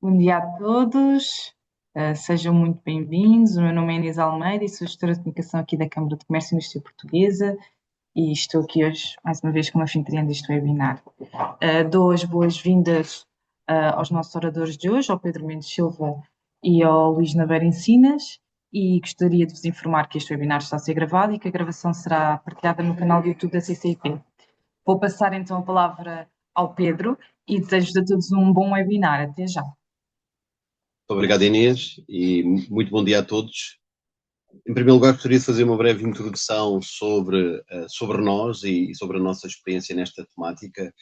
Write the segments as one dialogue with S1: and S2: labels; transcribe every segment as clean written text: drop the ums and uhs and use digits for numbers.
S1: Bom dia a todos, sejam muito bem-vindos. O meu nome é Inês Almeida e sou gestora de comunicação aqui da Câmara de Comércio e Indústria Portuguesa e estou aqui hoje, mais uma vez, como anfitriã deste webinar. Dou as boas-vindas aos nossos oradores de hoje, ao Pedro Mendes Silva e ao Luís Naveiro Encinas, e gostaria de vos informar que este webinar está a ser gravado e que a gravação será partilhada no canal do YouTube da CCIP. Vou passar então a palavra ao Pedro e desejo a todos um bom webinar. Até já.
S2: Obrigado, Inês, e muito bom dia a todos. Em primeiro lugar, gostaria de fazer uma breve introdução sobre nós e sobre a nossa experiência nesta temática.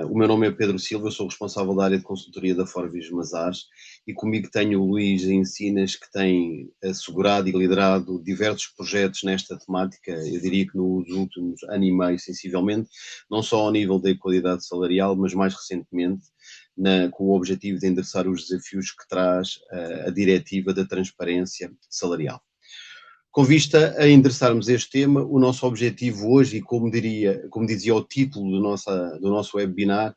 S2: O meu nome é Pedro Silva, eu sou responsável da área de consultoria da Forvis Mazars e comigo tenho o Luís Encinas, que tem assegurado e liderado diversos projetos nesta temática, eu diria que nos últimos ano e meio, sensivelmente, não só ao nível da equalidade salarial, mas mais recentemente com o objetivo de endereçar os desafios que traz a diretiva da transparência salarial. Com vista a endereçarmos este tema, o nosso objetivo hoje, e como dizia o título do nosso webinar,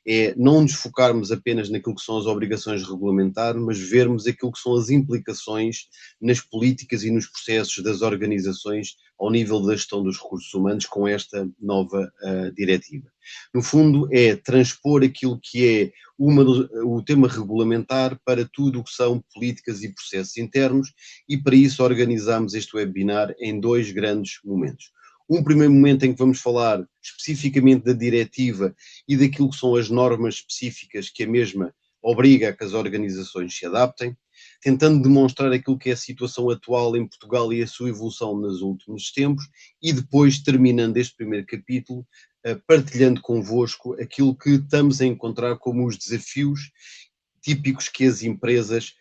S2: é não nos focarmos apenas naquilo que são as obrigações regulamentares, mas vermos aquilo que são as implicações nas políticas e nos processos das organizações ao nível da gestão dos recursos humanos com esta nova diretiva. No fundo, é transpor aquilo que é o tema regulamentar para tudo o que são políticas e processos internos, e para isso organizamos este webinar em dois grandes momentos. Um primeiro momento em que vamos falar especificamente da diretiva e daquilo que são as normas específicas que a mesma obriga a que as organizações se adaptem, tentando demonstrar aquilo que é a situação atual em Portugal e a sua evolução nos últimos tempos, e depois terminando este primeiro capítulo partilhando convosco aquilo que estamos a encontrar como os desafios típicos que as empresas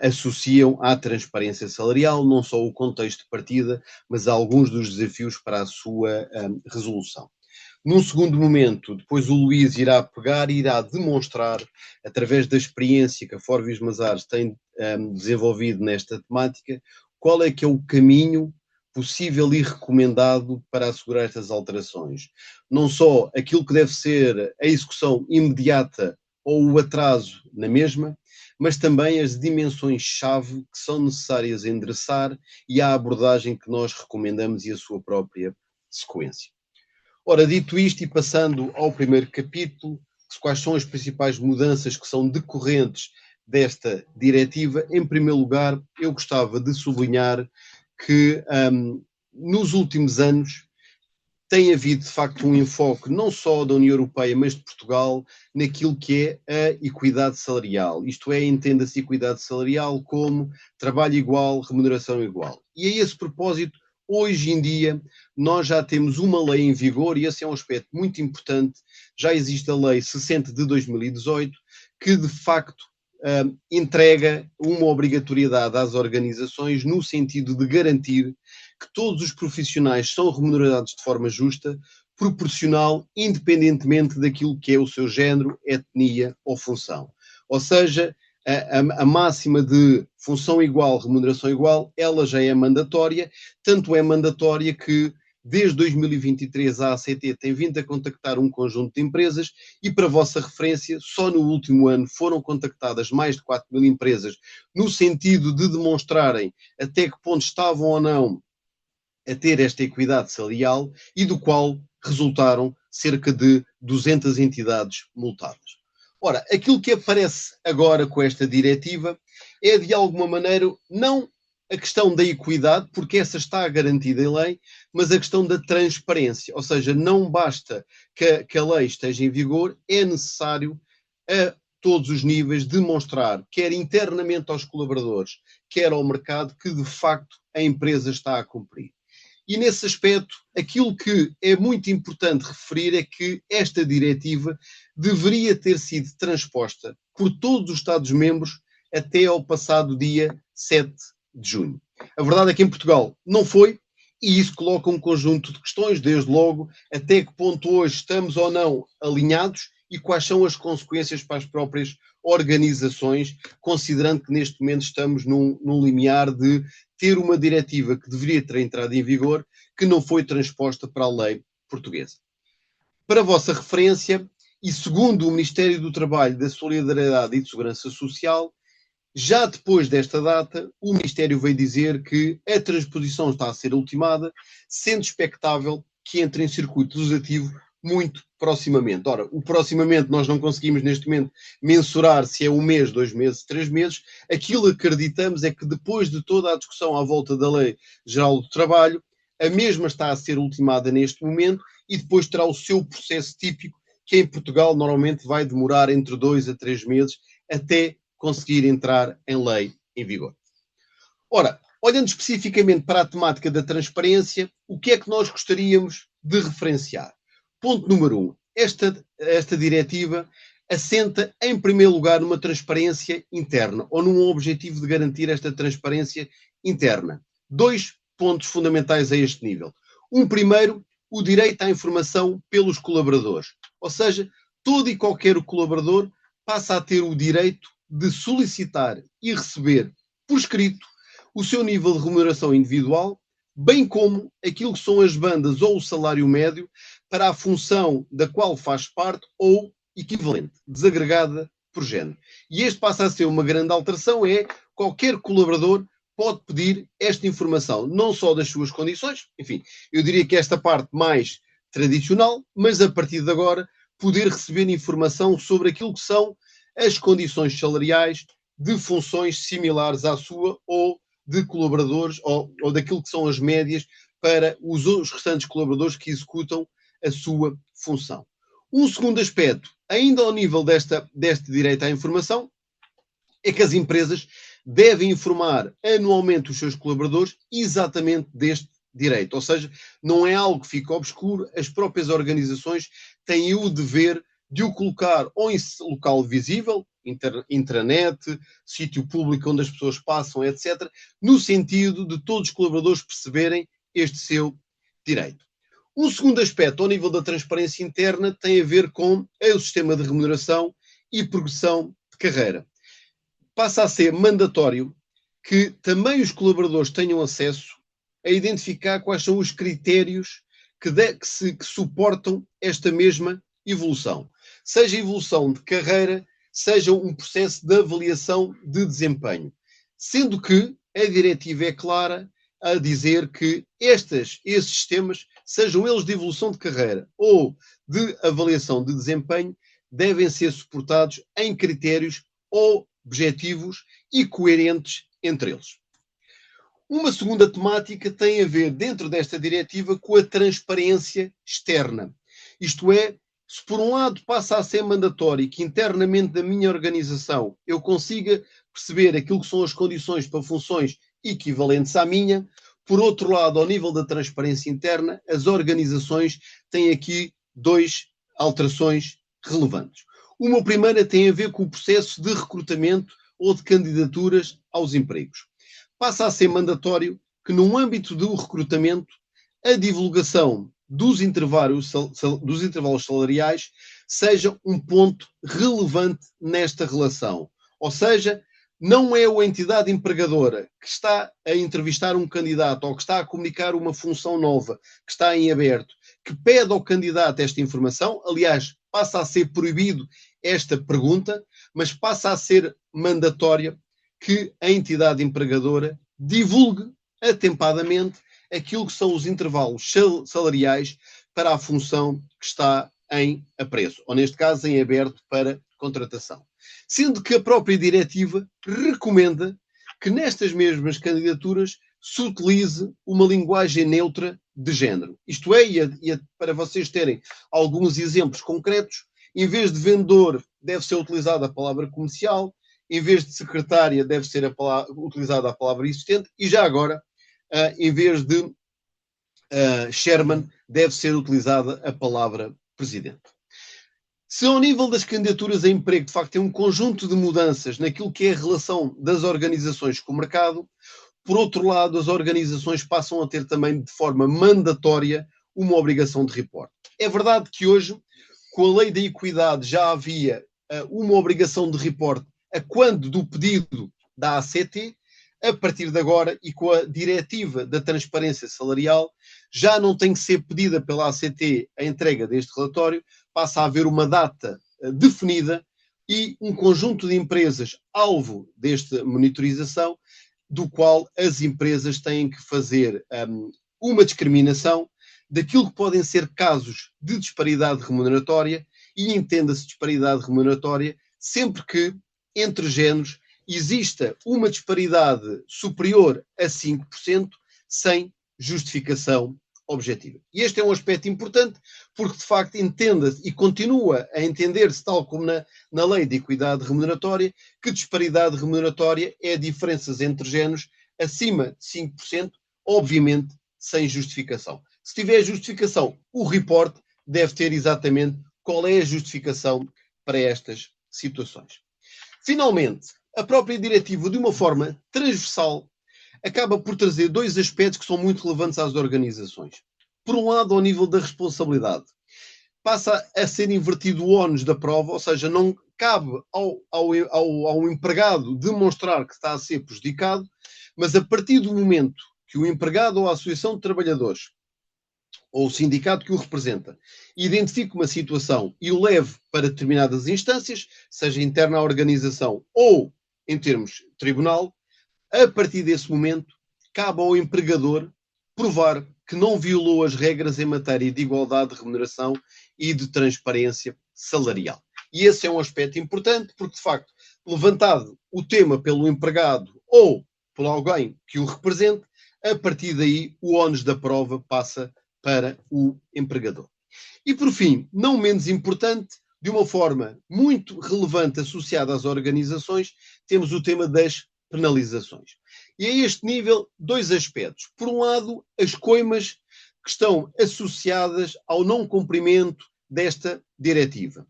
S2: associam à transparência salarial, não só o contexto de partida, mas alguns dos desafios para a sua resolução. Num segundo momento, depois o Luís irá pegar e irá demonstrar, através da experiência que a Forvis Mazars tem desenvolvido nesta temática, qual é que é o caminho possível e recomendado para assegurar estas alterações. Não só aquilo que deve ser a execução imediata ou o atraso na mesma, mas também as dimensões-chave que são necessárias endereçar e a abordagem que nós recomendamos e a sua própria sequência. Ora, dito isto e passando ao primeiro capítulo, quais são as principais mudanças que são decorrentes desta diretiva, em primeiro lugar, eu gostava de sublinhar que nos últimos anos tem havido, de facto, um enfoque não só da União Europeia, mas de Portugal, naquilo que é a equidade salarial. Isto é, entenda-se equidade salarial como trabalho igual, remuneração igual. E a esse propósito, hoje em dia, nós já temos uma lei em vigor, e esse é um aspecto muito importante. Já existe a Lei 60 de 2018, que, de facto, entrega uma obrigatoriedade às organizações no sentido de garantir que todos os profissionais são remunerados de forma justa, proporcional, independentemente daquilo que é o seu género, etnia ou função. Ou seja, a máxima de função igual, remuneração igual, ela já é mandatória, tanto é mandatória que desde 2023 a ACT tem vindo a contactar um conjunto de empresas e, para a vossa referência, só no último ano foram contactadas mais de 4.000 empresas no sentido de demonstrarem até que ponto estavam ou não a ter esta equidade salarial e do qual resultaram cerca de 200 entidades multadas. Ora, aquilo que aparece agora com esta diretiva é, de alguma maneira, não a questão da equidade, porque essa está garantida em lei, mas a questão da transparência. Ou seja, não basta que a lei esteja em vigor, é necessário a todos os níveis demonstrar, quer internamente aos colaboradores, quer ao mercado, que de facto a empresa está a cumprir. E nesse aspecto, aquilo que é muito importante referir é que esta diretiva deveria ter sido transposta por todos os Estados-membros até ao passado dia 7 de junho. A verdade é que em Portugal não foi, e isso coloca um conjunto de questões, desde logo, até que ponto hoje estamos ou não alinhados e quais são as consequências para as próprias organizações, considerando que neste momento estamos num limiar de ter uma diretiva que deveria ter entrado em vigor, que não foi transposta para a lei portuguesa. Para a vossa referência, e segundo o Ministério do Trabalho, da Solidariedade e de Segurança Social, já depois desta data, o Ministério veio dizer que a transposição está a ser ultimada, sendo expectável que entre em circuito legislativo muito proximamente. Ora, o proximamente nós não conseguimos neste momento mensurar se é 1 mês, 2 meses, 3 meses. Aquilo que acreditamos é que depois de toda a discussão à volta da Lei Geral do Trabalho, a mesma está a ser ultimada neste momento e depois terá o seu processo típico, que em Portugal normalmente vai demorar entre 2 a 3 meses até conseguir entrar em lei em vigor. Ora, olhando especificamente para a temática da transparência, o que é que nós gostaríamos de referenciar? Ponto número 1. Esta diretiva assenta, em primeiro lugar, numa transparência interna, ou num objetivo de garantir esta transparência interna. 2 pontos fundamentais a este nível. Um primeiro, o direito à informação pelos colaboradores. Ou seja, todo e qualquer colaborador passa a ter o direito de solicitar e receber por escrito o seu nível de remuneração individual, bem como aquilo que são as bandas ou o salário médio para a função da qual faz parte ou equivalente, desagregada por género. E este passa a ser uma grande alteração, é qualquer colaborador pode pedir esta informação, não só das suas condições, enfim, eu diria que esta parte mais tradicional, mas a partir de agora poder receber informação sobre aquilo que são as condições salariais de funções similares à sua ou de colaboradores ou daquilo que são as médias para os restantes colaboradores que executam a sua função. Um segundo aspecto, ainda ao nível deste direito à informação, é que as empresas devem informar anualmente os seus colaboradores exatamente deste direito. Ou seja, não é algo que fica obscuro, as próprias organizações têm o dever de o colocar ou em local visível, intranet, sítio público onde as pessoas passam, etc., no sentido de todos os colaboradores perceberem este seu direito. Um segundo aspecto, ao nível da transparência interna, tem a ver com o sistema de remuneração e progressão de carreira. Passa a ser mandatório que também os colaboradores tenham acesso a identificar quais são os critérios que suportam esta mesma evolução. Seja evolução de carreira, seja um processo de avaliação de desempenho. Sendo que a diretiva é clara a dizer que esses sistemas, sejam eles de evolução de carreira ou de avaliação de desempenho, devem ser suportados em critérios objetivos e coerentes entre eles. Uma segunda temática tem a ver, dentro desta diretiva, com a transparência externa. Isto é, se por um lado passa a ser mandatório que internamente da minha organização eu consiga perceber aquilo que são as condições para funções equivalentes à minha, por outro lado, ao nível da transparência interna, as organizações têm aqui 2 alterações relevantes. Uma primeira tem a ver com o processo de recrutamento ou de candidaturas aos empregos. Passa a ser mandatório que, no âmbito do recrutamento, a divulgação dos intervalos salariais seja um ponto relevante nesta relação. Ou seja, não é a entidade empregadora que está a entrevistar um candidato ou que está a comunicar uma função nova que está em aberto, que pede ao candidato esta informação. Aliás, passa a ser proibido esta pergunta, mas passa a ser mandatória que a entidade empregadora divulgue atempadamente aquilo que são os intervalos salariais para a função que está em apreço, ou neste caso em aberto para contratação. Sendo que a própria diretiva recomenda que nestas mesmas candidaturas se utilize uma linguagem neutra de género. Isto é, para vocês terem alguns exemplos concretos, em vez de vendedor deve ser utilizada a palavra comercial, em vez de secretária deve ser utilizada a palavra existente e já agora, em vez de chairman, deve ser utilizada a palavra presidente. Se ao nível das candidaturas a emprego, de facto, tem um conjunto de mudanças naquilo que é a relação das organizações com o mercado, por outro lado, as organizações passam a ter também de forma mandatória uma obrigação de report. É verdade que hoje, com a lei da equidade, já havia uma obrigação de report a quando do pedido da ACT. A partir de agora, e com a diretiva da transparência salarial, já não tem que ser pedida pela ACT a entrega deste relatório, passa a haver uma data definida e um conjunto de empresas alvo desta monitorização, do qual as empresas têm que fazer uma discriminação daquilo que podem ser casos de disparidade remuneratória, e entenda-se disparidade remuneratória sempre que, entre géneros, exista uma disparidade superior a 5% sem justificação objetiva. E este é um aspecto importante porque, de facto, entenda-se e continua a entender-se, tal como na lei de equidade remuneratória, que disparidade remuneratória é diferenças entre géneros acima de 5%, obviamente sem justificação. Se tiver justificação, o report deve ter exatamente qual é a justificação para estas situações. Finalmente, a própria diretiva, de uma forma transversal, acaba por trazer dois aspectos que são muito relevantes às organizações. Por um lado, ao nível da responsabilidade. Passa a ser invertido o ónus da prova, ou seja, não cabe ao empregado demonstrar que está a ser prejudicado, mas a partir do momento que o empregado ou a associação de trabalhadores ou o sindicato que o representa identifique uma situação e o leve para determinadas instâncias, seja interna à organização ou em termos tribunal, a partir desse momento cabe ao empregador provar que não violou as regras em matéria de igualdade de remuneração e de transparência salarial. E esse é um aspecto importante porque, de facto, levantado o tema pelo empregado ou por alguém que o represente, a partir daí o ónus da prova passa para o empregador. E, por fim, não menos importante, de uma forma muito relevante associada às organizações, temos o tema das penalizações. E a este nível, dois aspectos. Por um lado, as coimas que estão associadas ao não cumprimento desta diretiva.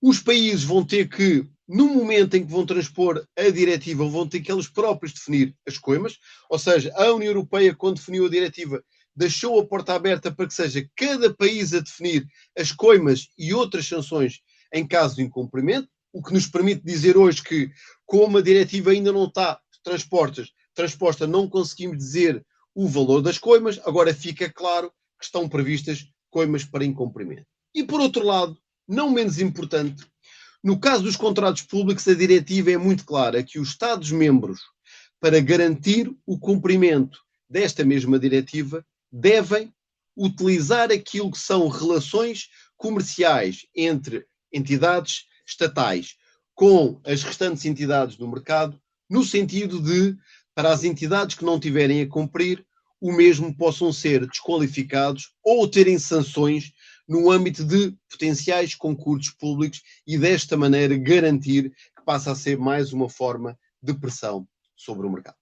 S2: Os países vão ter que, no momento em que vão transpor a diretiva, vão ter que eles próprios definir as coimas, ou seja, a União Europeia, quando definiu a diretiva, deixou a porta aberta para que seja cada país a definir as coimas e outras sanções em caso de incumprimento, o que nos permite dizer hoje que, como a diretiva ainda não está transposta, não conseguimos dizer o valor das coimas, agora fica claro que estão previstas coimas para incumprimento. E, por outro lado, não menos importante, no caso dos contratos públicos, a diretiva é muito clara que os Estados-membros, para garantir o cumprimento desta mesma diretiva, devem utilizar aquilo que são relações comerciais entre entidades estatais com as restantes entidades do mercado, no sentido de, para as entidades que não tiverem a cumprir, o mesmo possam ser desqualificados ou terem sanções no âmbito de potenciais concursos públicos e, desta maneira, garantir que passa a ser mais uma forma de pressão sobre o mercado.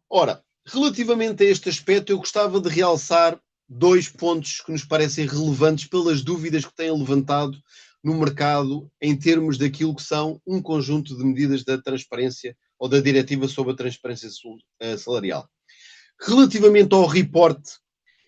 S2: Ora, relativamente a este aspecto, eu gostava de realçar dois pontos que nos parecem relevantes pelas dúvidas que têm levantado no mercado em termos daquilo que são um conjunto de medidas da transparência ou da diretiva sobre a transparência salarial. Relativamente ao report,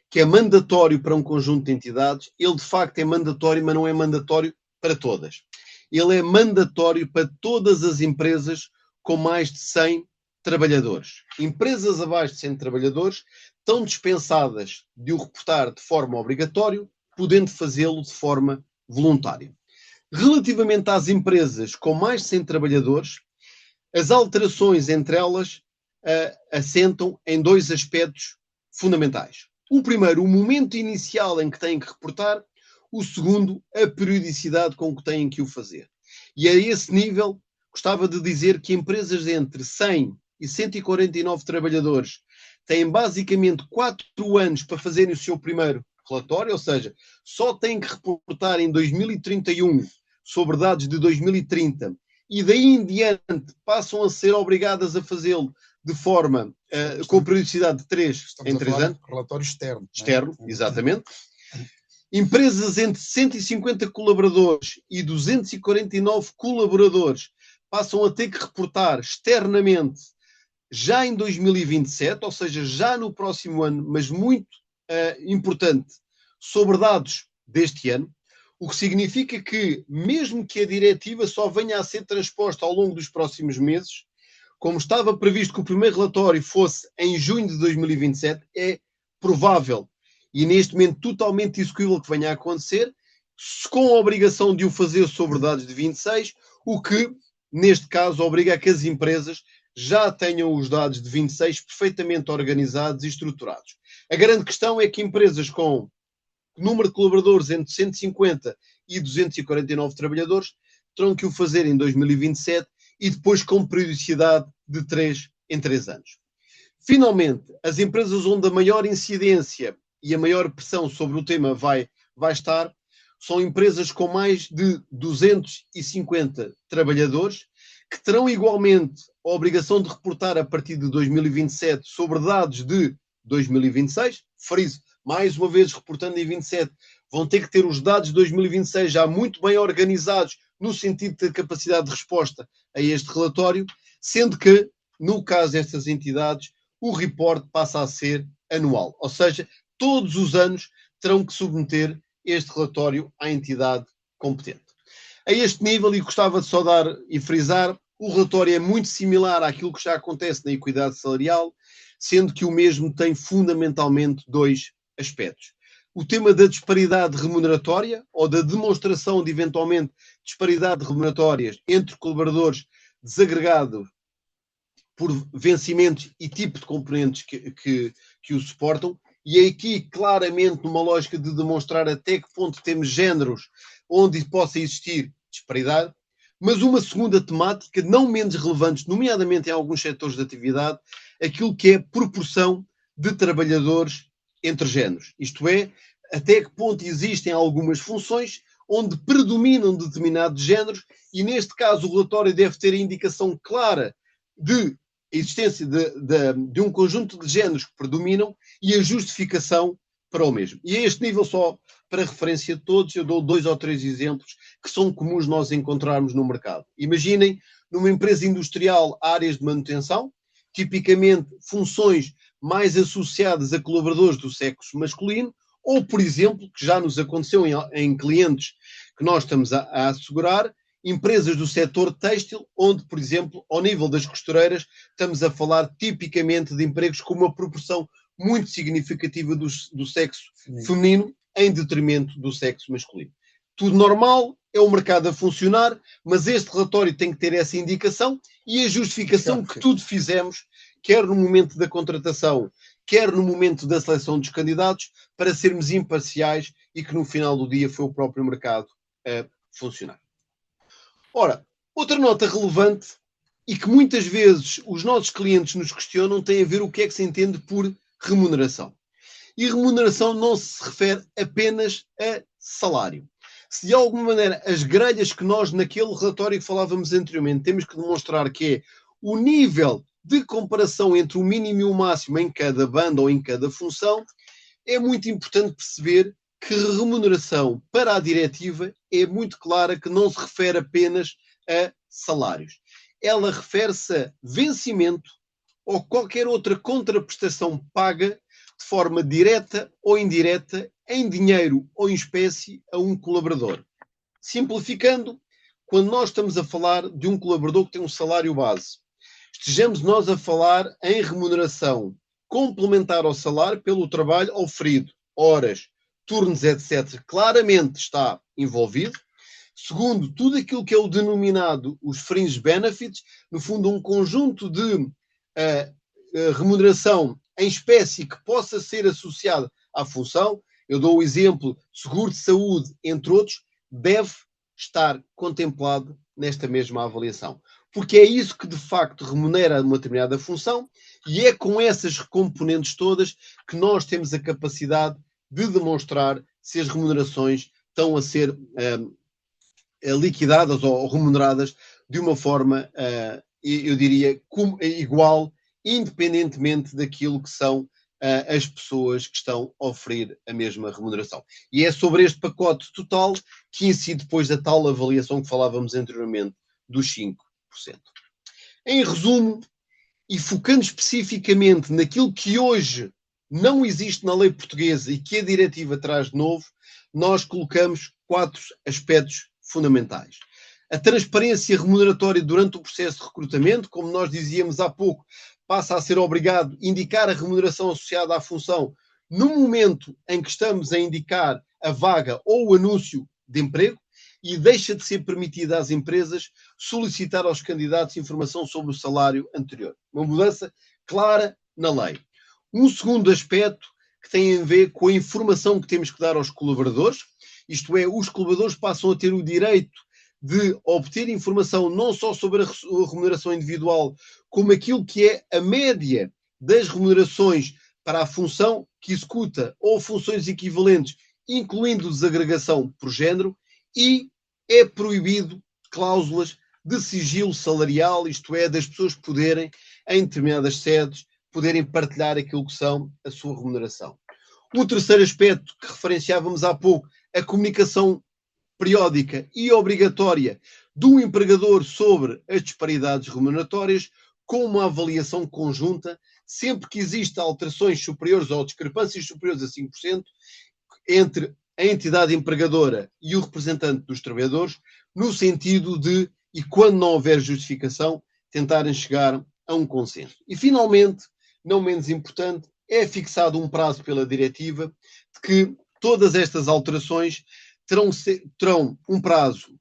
S2: que é mandatório para um conjunto de entidades, ele de facto é mandatório, mas não é mandatório para todas. Ele é mandatório para todas as empresas com mais de 100 trabalhadores. Empresas abaixo de 100 trabalhadores estão dispensadas de o reportar de forma obrigatória, podendo fazê-lo de forma voluntária. Relativamente às empresas com mais de 100 trabalhadores, as alterações entre elas assentam em dois aspectos fundamentais. O primeiro, o momento inicial em que têm que reportar. O segundo, a periodicidade com que têm que o fazer. E a esse nível, gostava de dizer que empresas entre 100 e 149 trabalhadores têm basicamente 4 anos para fazerem o seu primeiro relatório, ou seja, só têm que reportar em 2031 sobre dados de 2030 e daí em diante passam a ser obrigadas a fazê-lo de forma com periodicidade de 3 em 3 anos.
S3: Relatório externo.
S2: Externo, exatamente. Empresas entre 150 colaboradores e 249 colaboradores passam a ter que reportar externamente já em 2027, ou seja, já no próximo ano, mas muito importante, sobre dados deste ano, o que significa que, mesmo que a diretiva só venha a ser transposta ao longo dos próximos meses, como estava previsto que o primeiro relatório fosse em junho de 2027, é provável e neste momento totalmente execuível que venha a acontecer com a obrigação de o fazer sobre dados de 26, o que, neste caso, obriga a que as empresas já tenham os dados de 26 perfeitamente organizados e estruturados. A grande questão é que empresas com número de colaboradores entre 150 e 249 trabalhadores terão que o fazer em 2027 e depois com periodicidade de 3 em 3 anos. Finalmente, as empresas onde a maior incidência e a maior pressão sobre o tema vai estar são empresas com mais de 250 trabalhadores que terão igualmente a obrigação de reportar a partir de 2027 sobre dados de 2026, friso, mais uma vez reportando em 27, vão ter que ter os dados de 2026 já muito bem organizados no sentido de capacidade de resposta a este relatório, sendo que, no caso destas entidades, o report passa a ser anual, ou seja, todos os anos terão que submeter este relatório à entidade competente. A este nível, e gostava de só dar e frisar, o relatório é muito similar àquilo que já acontece na equidade salarial, sendo que o mesmo tem fundamentalmente dois aspectos. O tema da disparidade remuneratória, ou da demonstração de, eventualmente, disparidade remuneratórias entre colaboradores desagregados por vencimentos e tipo de componentes que o suportam, e aqui claramente numa lógica de demonstrar até que ponto temos géneros onde possa existir disparidade, mas uma segunda temática, não menos relevante, nomeadamente em alguns setores de atividade, aquilo que é proporção de trabalhadores entre géneros. Isto é, até que ponto existem algumas funções onde predominam determinados géneros e, neste caso, o relatório deve ter a indicação clara de existência de um conjunto de géneros que predominam e a justificação para o mesmo. E a este nível, só para referência de todos, eu dou 2 ou 3 exemplos que são comuns nós encontrarmos no mercado. Imaginem, numa empresa industrial, áreas de manutenção, tipicamente funções mais associadas a colaboradores do sexo masculino, ou, por exemplo, que já nos aconteceu em clientes que nós estamos a assegurar, empresas do setor têxtil, onde, por exemplo, ao nível das costureiras, estamos a falar tipicamente de empregos com uma proporção muito significativa do sexo feminino em detrimento do sexo masculino. Tudo normal, é o mercado a funcionar, mas este relatório tem que ter essa indicação e a justificação que tudo fizemos, quer no momento da contratação, quer no momento da seleção dos candidatos, para sermos imparciais e que no final do dia foi o próprio mercado a funcionar. Ora, outra nota relevante e que muitas vezes os nossos clientes nos questionam tem a ver o que é que se entende por remuneração. E remuneração não se refere apenas a salário. Se de alguma maneira as grelhas que nós naquele relatório que falávamos anteriormente temos que demonstrar que é o nível de comparação entre o mínimo e o máximo em cada banda ou em cada função, é muito importante perceber que a remuneração para a diretiva é muito clara que não se refere apenas a salários. Ela refere-se a vencimento ou qualquer outra contraprestação paga de forma direta ou indireta, em dinheiro ou em espécie, a um colaborador. Simplificando, quando nós estamos a falar de um colaborador que tem um salário base, estejamos nós a falar em remuneração complementar ao salário pelo trabalho oferido, horas, turnos, etc., claramente está envolvido. Segundo, tudo aquilo que é o denominado os fringe benefits, no fundo um conjunto de remuneração em espécie que possa ser associada à função, eu dou o exemplo, seguro de saúde, entre outros, deve estar contemplado nesta mesma avaliação. Porque é isso que de facto remunera uma determinada função e é com essas componentes todas que nós temos a capacidade de demonstrar se as remunerações estão a ser liquidadas ou remuneradas de uma forma, eu diria, igual, independentemente daquilo que são as pessoas que estão a oferir a mesma remuneração. E é sobre este pacote total que incide depois a tal avaliação que falávamos anteriormente dos 5%. Em resumo, e focando especificamente naquilo que hoje não existe na lei portuguesa e que a diretiva traz de novo, nós colocamos 4 aspectos fundamentais. A transparência remuneratória durante o processo de recrutamento, como nós dizíamos há pouco, passa a ser obrigado a indicar a remuneração associada à função no momento em que estamos a indicar a vaga ou o anúncio de emprego e deixa de ser permitida às empresas solicitar aos candidatos informação sobre o salário anterior. Uma mudança clara na lei. Um segundo aspecto que tem a ver com a informação que temos que dar aos colaboradores, isto é, os colaboradores passam a ter o direito de obter informação não só sobre a remuneração individual, como aquilo que é a média das remunerações para a função que executa ou funções equivalentes, incluindo desagregação por género, e é proibido cláusulas de sigilo salarial, isto é, das pessoas poderem, em determinadas sedes, poderem partilhar aquilo que são a sua remuneração. Um terceiro aspecto que referenciávamos há pouco, a comunicação periódica e obrigatória do empregador sobre as disparidades remuneratórias, com uma avaliação conjunta, sempre que existam alterações superiores ou discrepâncias superiores a 5% entre a entidade empregadora e o representante dos trabalhadores, no sentido de, e quando não houver justificação, tentarem chegar a um consenso. E, finalmente, não menos importante, é fixado um prazo pela diretiva de que todas estas alterações terão um prazo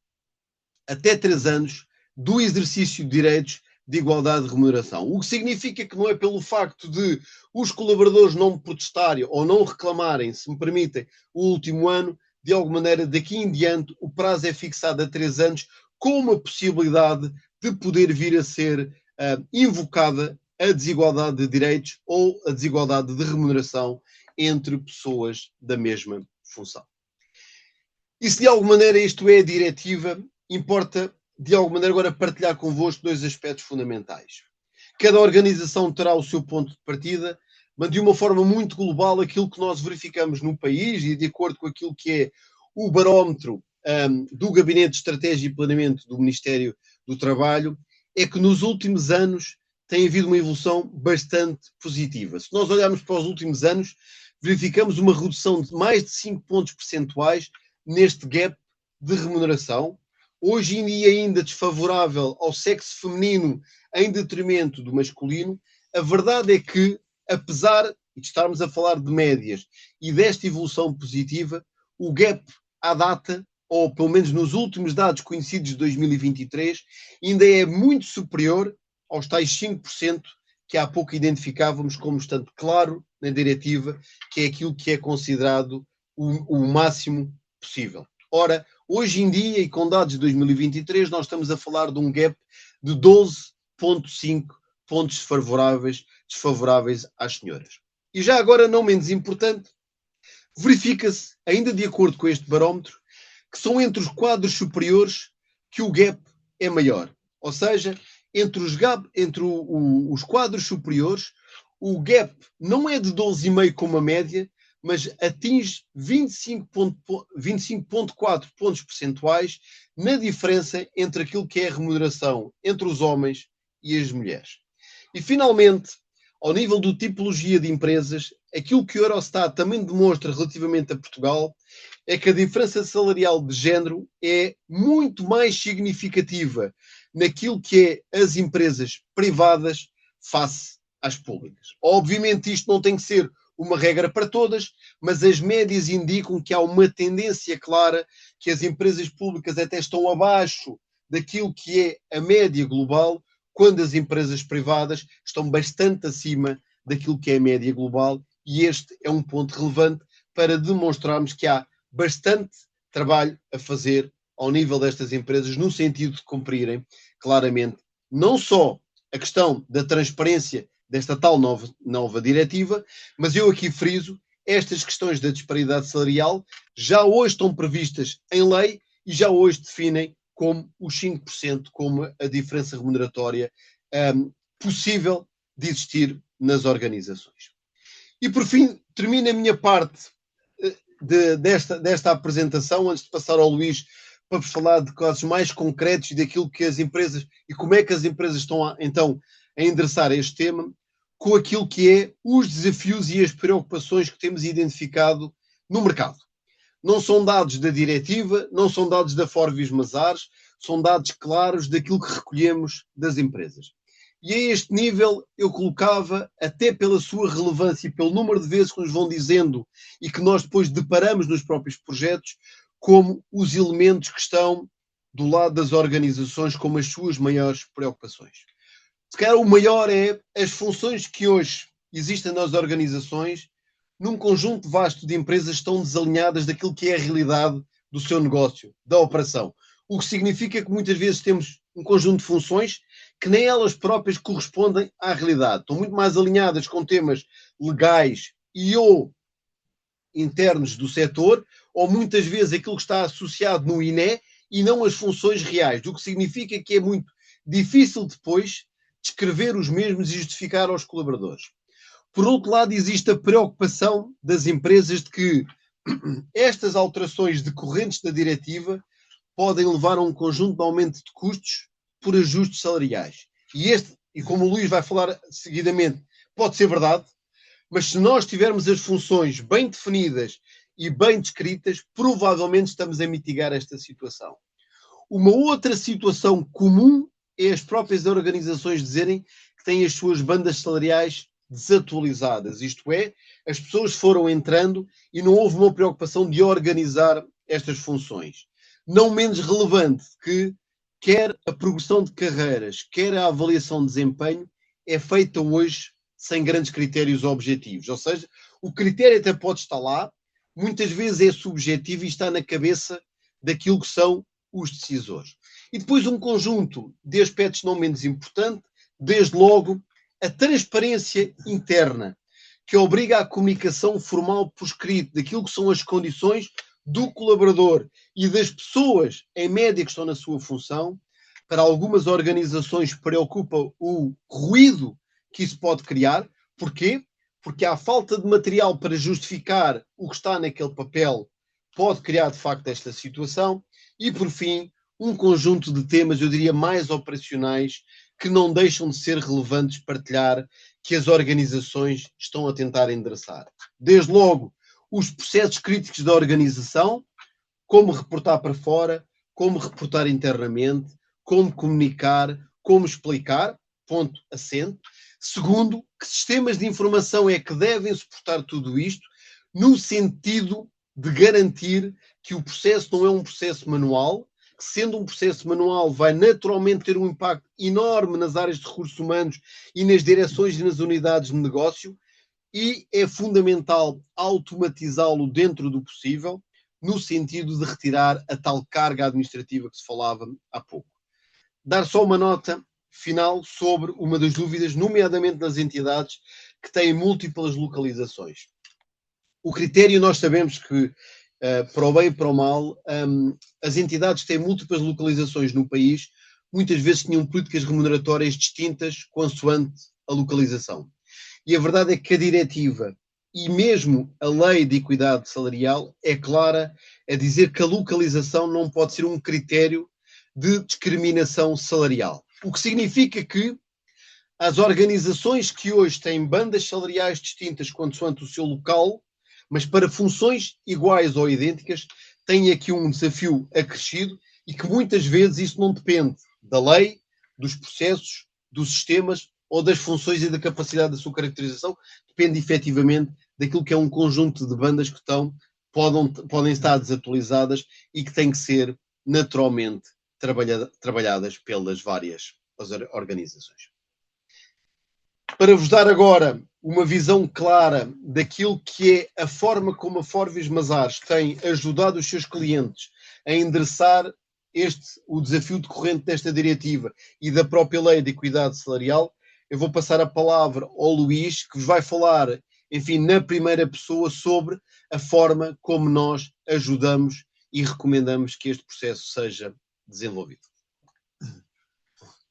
S2: até 3 anos do exercício de direitos de igualdade de remuneração. O que significa que não é pelo facto de os colaboradores não protestarem ou não reclamarem, se me permitem, o último ano, de alguma maneira, daqui em diante, o prazo é fixado a 3 anos, com uma possibilidade de poder vir a ser invocada a desigualdade de direitos ou a desigualdade de remuneração entre pessoas da mesma função. E se de alguma maneira isto é a diretiva, importa de alguma maneira agora partilhar convosco 2 aspectos fundamentais. Cada organização terá o seu ponto de partida, mas de uma forma muito global aquilo que nós verificamos no país e de acordo com aquilo que é o barómetro do Gabinete de Estratégia e Planeamento do Ministério do Trabalho, é que nos últimos anos tem havido uma evolução bastante positiva. Se nós olharmos para os últimos anos, verificamos uma redução de mais de 5 pontos percentuais neste gap de remuneração, hoje em dia ainda desfavorável ao sexo feminino em detrimento do masculino. A verdade é que, apesar de estarmos a falar de médias e desta evolução positiva, o gap à data, ou pelo menos nos últimos dados conhecidos de 2023, ainda é muito superior aos tais 5% que há pouco identificávamos como estando claro na diretiva, que é aquilo que é considerado o máximo possível. Ora, hoje em dia, e com dados de 2023, nós estamos a falar de um gap de 12,5 pontos desfavoráveis às senhoras. E já agora, não menos importante, verifica-se, ainda de acordo com este barómetro, que são entre os quadros superiores que o gap é maior. Ou seja, entre os quadros superiores, o gap não é de 12,5 como a média, mas atinge 25,4 pontos percentuais na diferença entre aquilo que é a remuneração entre os homens e as mulheres. E, finalmente, ao nível da tipologia de empresas, aquilo que o Eurostat também demonstra relativamente a Portugal é que a diferença salarial de género é muito mais significativa naquilo que é as empresas privadas face às públicas. Obviamente isto não tem que ser uma regra para todas, mas as médias indicam que há uma tendência clara que as empresas públicas até estão abaixo daquilo que é a média global, quando as empresas privadas estão bastante acima daquilo que é a média global, e este é um ponto relevante para demonstrarmos que há bastante trabalho a fazer ao nível destas empresas, no sentido de cumprirem claramente não só a questão da transparência desta tal nova diretiva, mas eu aqui friso, estas questões da disparidade salarial já hoje estão previstas em lei e já hoje definem como os 5% como a diferença remuneratória possível de existir nas organizações. E por fim, termino a minha parte desta apresentação, antes de passar ao Luís para vos falar de casos mais concretos e daquilo que as empresas, e como é que as empresas estão então a endereçar este tema, com aquilo que é os desafios e as preocupações que temos identificado no mercado. Não são dados da diretiva, não são dados da Forvis Mazars, são dados claros daquilo que recolhemos das empresas. E a este nível eu colocava, até pela sua relevância e pelo número de vezes que nos vão dizendo e que nós depois deparamos nos próprios projetos, como os elementos que estão do lado das organizações como as suas maiores preocupações. Se calhar o maior é as funções que hoje existem nas organizações, num conjunto vasto de empresas, estão desalinhadas daquilo que é a realidade do seu negócio, da operação. O que significa que muitas vezes temos um conjunto de funções que nem elas próprias correspondem à realidade. Estão muito mais alinhadas com temas legais e ou internos do setor, ou muitas vezes aquilo que está associado no INE e não as funções reais, o que significa que é muito difícil depois descrever os mesmos e justificar aos colaboradores. Por outro lado, existe a preocupação das empresas de que estas alterações decorrentes da diretiva podem levar a um conjunto de aumento de custos por ajustes salariais. E como o Luís vai falar seguidamente, pode ser verdade, mas se nós tivermos as funções bem definidas e bem descritas, provavelmente estamos a mitigar esta situação. Uma outra situação comum é as próprias organizações dizerem que têm as suas bandas salariais desatualizadas. Isto é, as pessoas foram entrando e não houve uma preocupação de organizar estas funções. Não menos relevante que quer a progressão de carreiras, quer a avaliação de desempenho, é feita hoje sem grandes critérios objetivos. Ou seja, o critério até pode estar lá, muitas vezes é subjetivo e está na cabeça daquilo que são os decisores. E depois um conjunto de aspectos não menos importantes, desde logo a transparência interna, que obriga à comunicação formal por escrito daquilo que são as condições do colaborador e das pessoas, em média, que estão na sua função. Para algumas organizações preocupa o ruído que isso pode criar. Porquê? Porque há falta de material para justificar o que está naquele papel, pode criar, de facto, esta situação. E, por fim, um conjunto de temas, eu diria, mais operacionais, que não deixam de ser relevantes partilhar, que as organizações estão a tentar endereçar. Desde logo, os processos críticos da organização, como reportar para fora, como reportar internamente, como comunicar, como explicar, ponto assente. Segundo, que sistemas de informação é que devem suportar tudo isto, no sentido de garantir que o processo não é um processo manual, que sendo um processo manual vai naturalmente ter um impacto enorme nas áreas de recursos humanos e nas direções e nas unidades de negócio, e é fundamental automatizá-lo dentro do possível, no sentido de retirar a tal carga administrativa que se falava há pouco. Dar só uma nota final sobre uma das dúvidas, nomeadamente das entidades que têm múltiplas localizações. O critério, nós sabemos que, para o bem e para o mal, as entidades que têm múltiplas localizações no país, muitas vezes tinham políticas remuneratórias distintas consoante a localização. E a verdade é que a diretiva e mesmo a lei de equidade salarial é clara a dizer que a localização não pode ser um critério de discriminação salarial. O que significa que as organizações que hoje têm bandas salariais distintas consoante o seu local, mas para funções iguais ou idênticas, têm aqui um desafio acrescido e que muitas vezes isso não depende da lei, dos processos, dos sistemas ou das funções e da capacidade da sua caracterização, depende efetivamente daquilo que é um conjunto de bandas que podem estar desatualizadas e que têm que ser naturalmente trabalhadas pelas várias organizações. Para vos dar agora uma visão clara daquilo que é a forma como a Forvis Mazars tem ajudado os seus clientes a endereçar o desafio decorrente desta diretiva e da própria lei de equidade salarial, eu vou passar a palavra ao Luís, que vos vai falar, enfim, na primeira pessoa sobre a forma como nós ajudamos e recomendamos que este processo seja desenvolvido.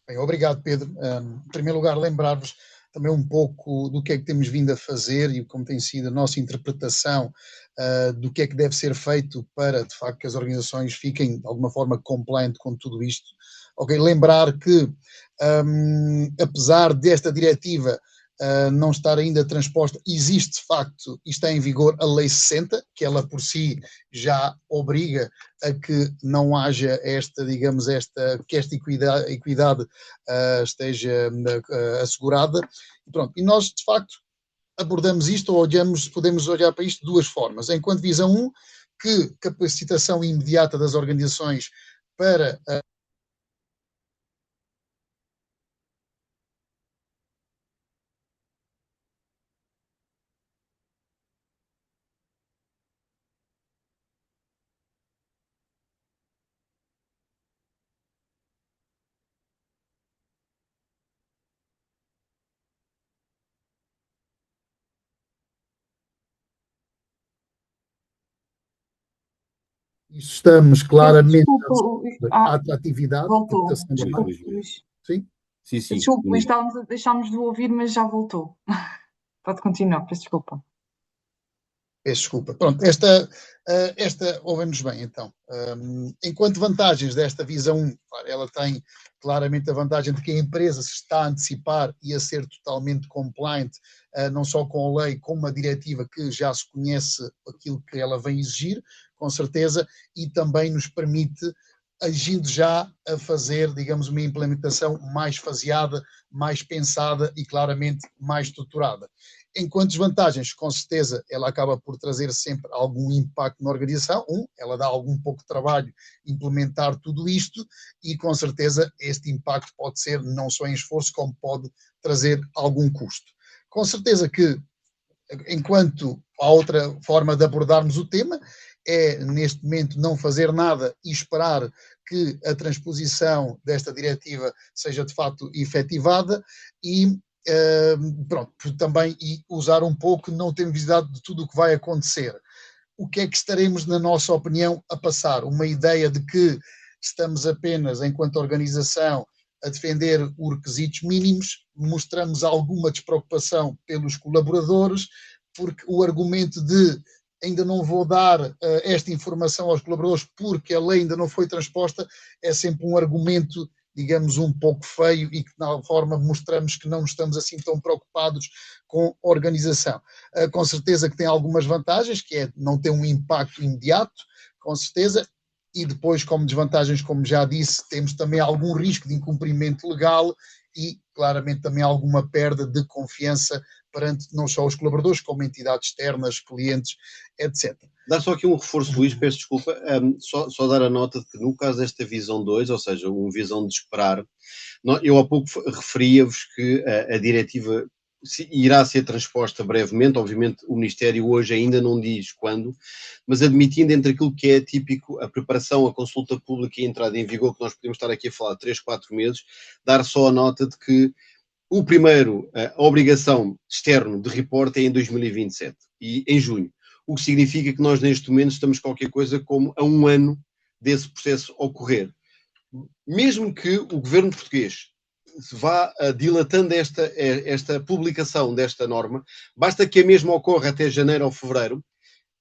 S3: Bem, obrigado, Pedro. Em primeiro lugar, lembrar-vos também um pouco do que é que temos vindo a fazer e como tem sido a nossa interpretação do que é que deve ser feito para, de facto, que as organizações fiquem, de alguma forma, compliant com tudo isto. Ok, lembrar que, apesar desta diretiva não estar ainda transposta, existe, de facto, e está em vigor a Lei 60, que ela por si já obriga a que não haja que esta equidade esteja assegurada. E pronto, e nós, de facto, abordamos isto, ou podemos olhar para isto de duas formas. Enquanto visão 1, que capacitação imediata das organizações para estamos claramente
S1: Desculpa,
S3: a atratividade,
S1: voltou.
S3: captação de
S1: Desculpa,
S3: marca.
S1: Luís.
S3: Sim?
S2: Sim.
S1: Desculpa, Luís, deixámos de ouvir, mas já voltou. Pode continuar, peço desculpa.
S3: Peço desculpa. Pronto, esta ouvem-nos bem, então. Enquanto vantagens desta visão 1, ela tem claramente a vantagem de que a empresa se está a antecipar e a ser totalmente compliant, não só com a lei, como a diretiva que já se conhece aquilo que ela vem exigir, com certeza, e também nos permite, agindo já, a fazer, digamos, uma implementação mais faseada, mais pensada e claramente mais estruturada. Enquanto desvantagens, com certeza, ela acaba por trazer sempre algum impacto na organização. Ela dá algum pouco de trabalho implementar tudo isto e, com certeza, este impacto pode ser não só em esforço, como pode trazer algum custo. Com certeza que, enquanto a outra forma de abordarmos o tema é, neste momento, não fazer nada e esperar que a transposição desta diretiva seja, de facto, efetivada e pronto, também e usar um pouco, não ter visibilidade de tudo o que vai acontecer. O que é que estaremos, na nossa opinião, a passar? Uma ideia de que estamos apenas, enquanto organização, a defender os requisitos mínimos, mostramos alguma despreocupação pelos colaboradores, porque o argumento de ainda não vou dar esta informação aos colaboradores porque a lei ainda não foi transposta é sempre um argumento, digamos, um pouco feio e que, de alguma forma, mostramos que não estamos assim tão preocupados com a organização. Com certeza que tem algumas vantagens, que é não ter um impacto imediato, com certeza, e depois, como desvantagens, como já disse, temos também algum risco de incumprimento legal e, claramente, também alguma perda de confiança perante não só os colaboradores, como entidades externas, clientes, etc.
S2: Dar só aqui um reforço, Luís, peço desculpa, só dar a nota de que no caso desta visão 2, ou seja, uma visão de esperar, eu há pouco referia-vos que a diretiva irá ser transposta brevemente, obviamente o Ministério hoje ainda não diz quando, mas admitindo entre aquilo que é típico a preparação, a consulta pública e a entrada em vigor, que nós podemos estar aqui a falar 3, 4 meses, dar só a nota de que o primeiro, a obrigação externa de report é em 2027 e em junho. O que significa que nós neste momento estamos qualquer coisa como a 1 ano desse processo ocorrer. Mesmo que o governo português vá dilatando esta publicação desta norma, basta que a mesma ocorra até janeiro ou fevereiro,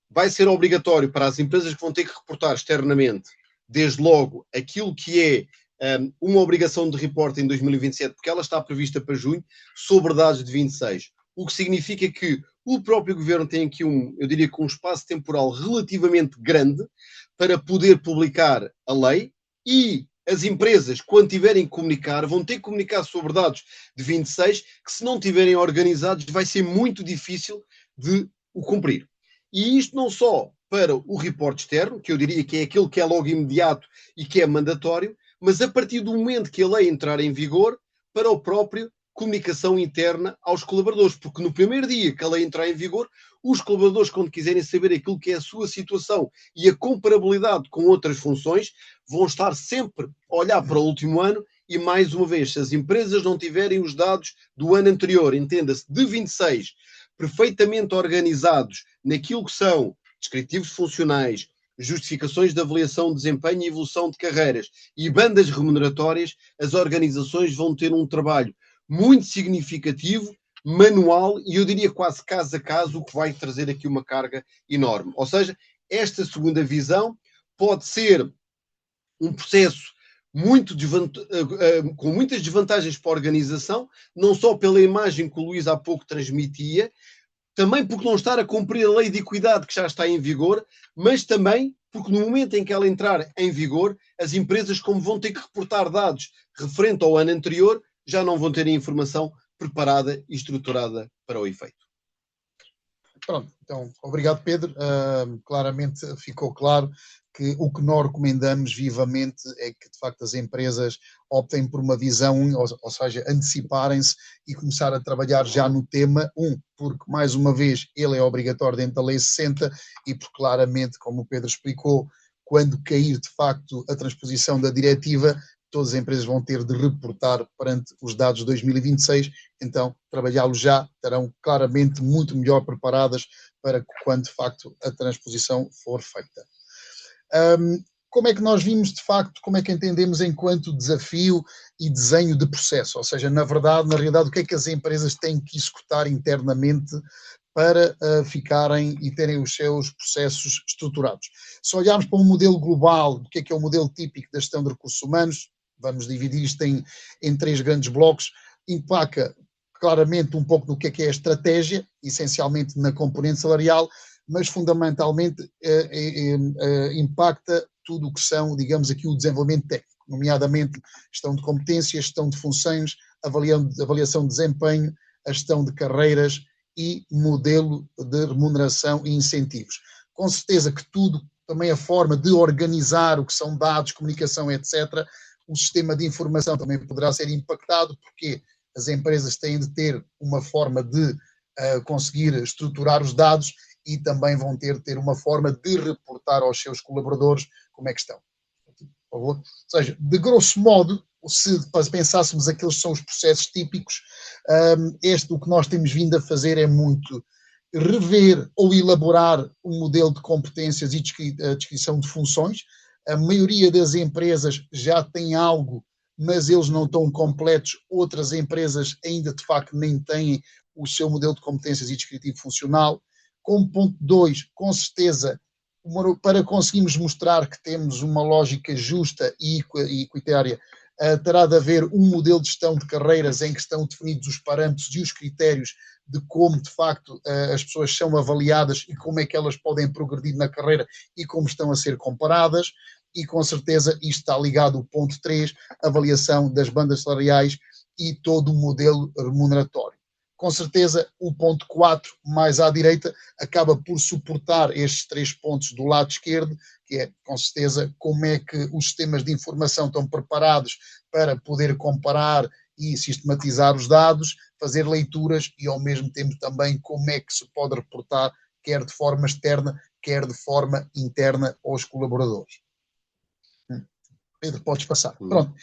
S2: vai ser obrigatório para as empresas que vão ter que reportar externamente, desde logo, aquilo que é uma obrigação de report em 2027, porque ela está prevista para junho, sobre dados de 26. O que significa que o próprio governo tem aqui eu diria que um espaço temporal relativamente grande para poder publicar a lei e as empresas, quando tiverem que comunicar, vão ter que comunicar sobre dados de 26, que se não tiverem organizados vai ser muito difícil de o cumprir. E isto não só para o reporte externo, que eu diria que é aquele que é logo imediato e que é mandatório, mas a partir do momento que a lei entrar em vigor, para o próprio comunicação interna aos colaboradores, porque no primeiro dia que a lei entrar em vigor, os colaboradores, quando quiserem saber aquilo que é a sua situação e a comparabilidade com outras funções, vão estar sempre a olhar para o último ano e, mais uma vez, se as empresas não tiverem os dados do ano anterior, entenda-se, de 26, perfeitamente organizados naquilo que são descritivos funcionais, justificações de avaliação de desempenho e evolução de carreiras e bandas remuneratórias, as organizações vão ter um trabalho muito significativo, manual e eu diria quase caso a caso, o que vai trazer aqui uma carga enorme. Ou seja, esta segunda visão pode ser um processo com muitas desvantagens para a organização, não só pela imagem que o Luís há pouco transmitia, também porque não estar a cumprir a lei de equidade que já está em vigor, mas também porque no momento em que ela entrar em vigor, as empresas, como vão ter que reportar dados referente ao ano anterior, já não vão ter a informação preparada e estruturada para o efeito.
S3: Pronto, então, obrigado, Pedro. Claramente ficou claro que o que nós recomendamos vivamente é que, de facto, as empresas optem por uma visão, ou seja, anteciparem-se e começar a trabalhar já no tema, porque, mais uma vez, ele é obrigatório dentro da Lei 60 e, porque, claramente, como o Pedro explicou, quando cair, de facto, a transposição da diretiva, todas as empresas vão ter de reportar perante os dados de 2026, então, trabalhá-los já, estarão claramente muito melhor preparadas para quando, de facto, a transposição for feita. Como é que nós vimos, de facto, como é que entendemos enquanto desafio e desenho de processo? Ou seja, na realidade, o que é que as empresas têm que executar internamente para ficarem e terem os seus processos estruturados? Se olharmos para um modelo global, o que é o modelo típico da gestão de recursos humanos, vamos dividir isto em 3 grandes blocos, empaca claramente um pouco do que é a estratégia, essencialmente na componente salarial, mas fundamentalmente impacta tudo o que são, digamos aqui, o desenvolvimento técnico, nomeadamente gestão de competências, gestão de funções, avaliação de desempenho, a gestão de carreiras e modelo de remuneração e incentivos. Com certeza que tudo, também a forma de organizar o que são dados, comunicação, etc., o sistema de informação também poderá ser impactado, porque as empresas têm de ter uma forma de conseguir estruturar os dados e também vão ter uma forma de reportar aos seus colaboradores como é que estão. Por favor. Ou seja, de grosso modo, se pensássemos aqueles que são os processos típicos, o que nós temos vindo a fazer é muito rever ou elaborar um modelo de competências e descrição de funções. A maioria das empresas já tem algo, mas eles não estão completos. Outras empresas ainda, de facto, nem têm o seu modelo de competências e descritivo funcional. Como ponto 2, com certeza, para conseguirmos mostrar que temos uma lógica justa e equitária, terá de haver um modelo de gestão de carreiras em que estão definidos os parâmetros e os critérios de como, de facto, as pessoas são avaliadas e como é que elas podem progredir na carreira e como estão a ser comparadas. E, com certeza, isto está ligado ao ponto 3, avaliação das bandas salariais e todo o modelo remuneratório. Com certeza, o ponto 4, mais à direita, acaba por suportar estes 3 pontos do lado esquerdo, que é, com certeza, como é que os sistemas de informação estão preparados para poder comparar e sistematizar os dados, fazer leituras e, ao mesmo tempo, também como é que se pode reportar, quer de forma externa, quer de forma interna aos colaboradores. Pedro, podes passar. Pronto.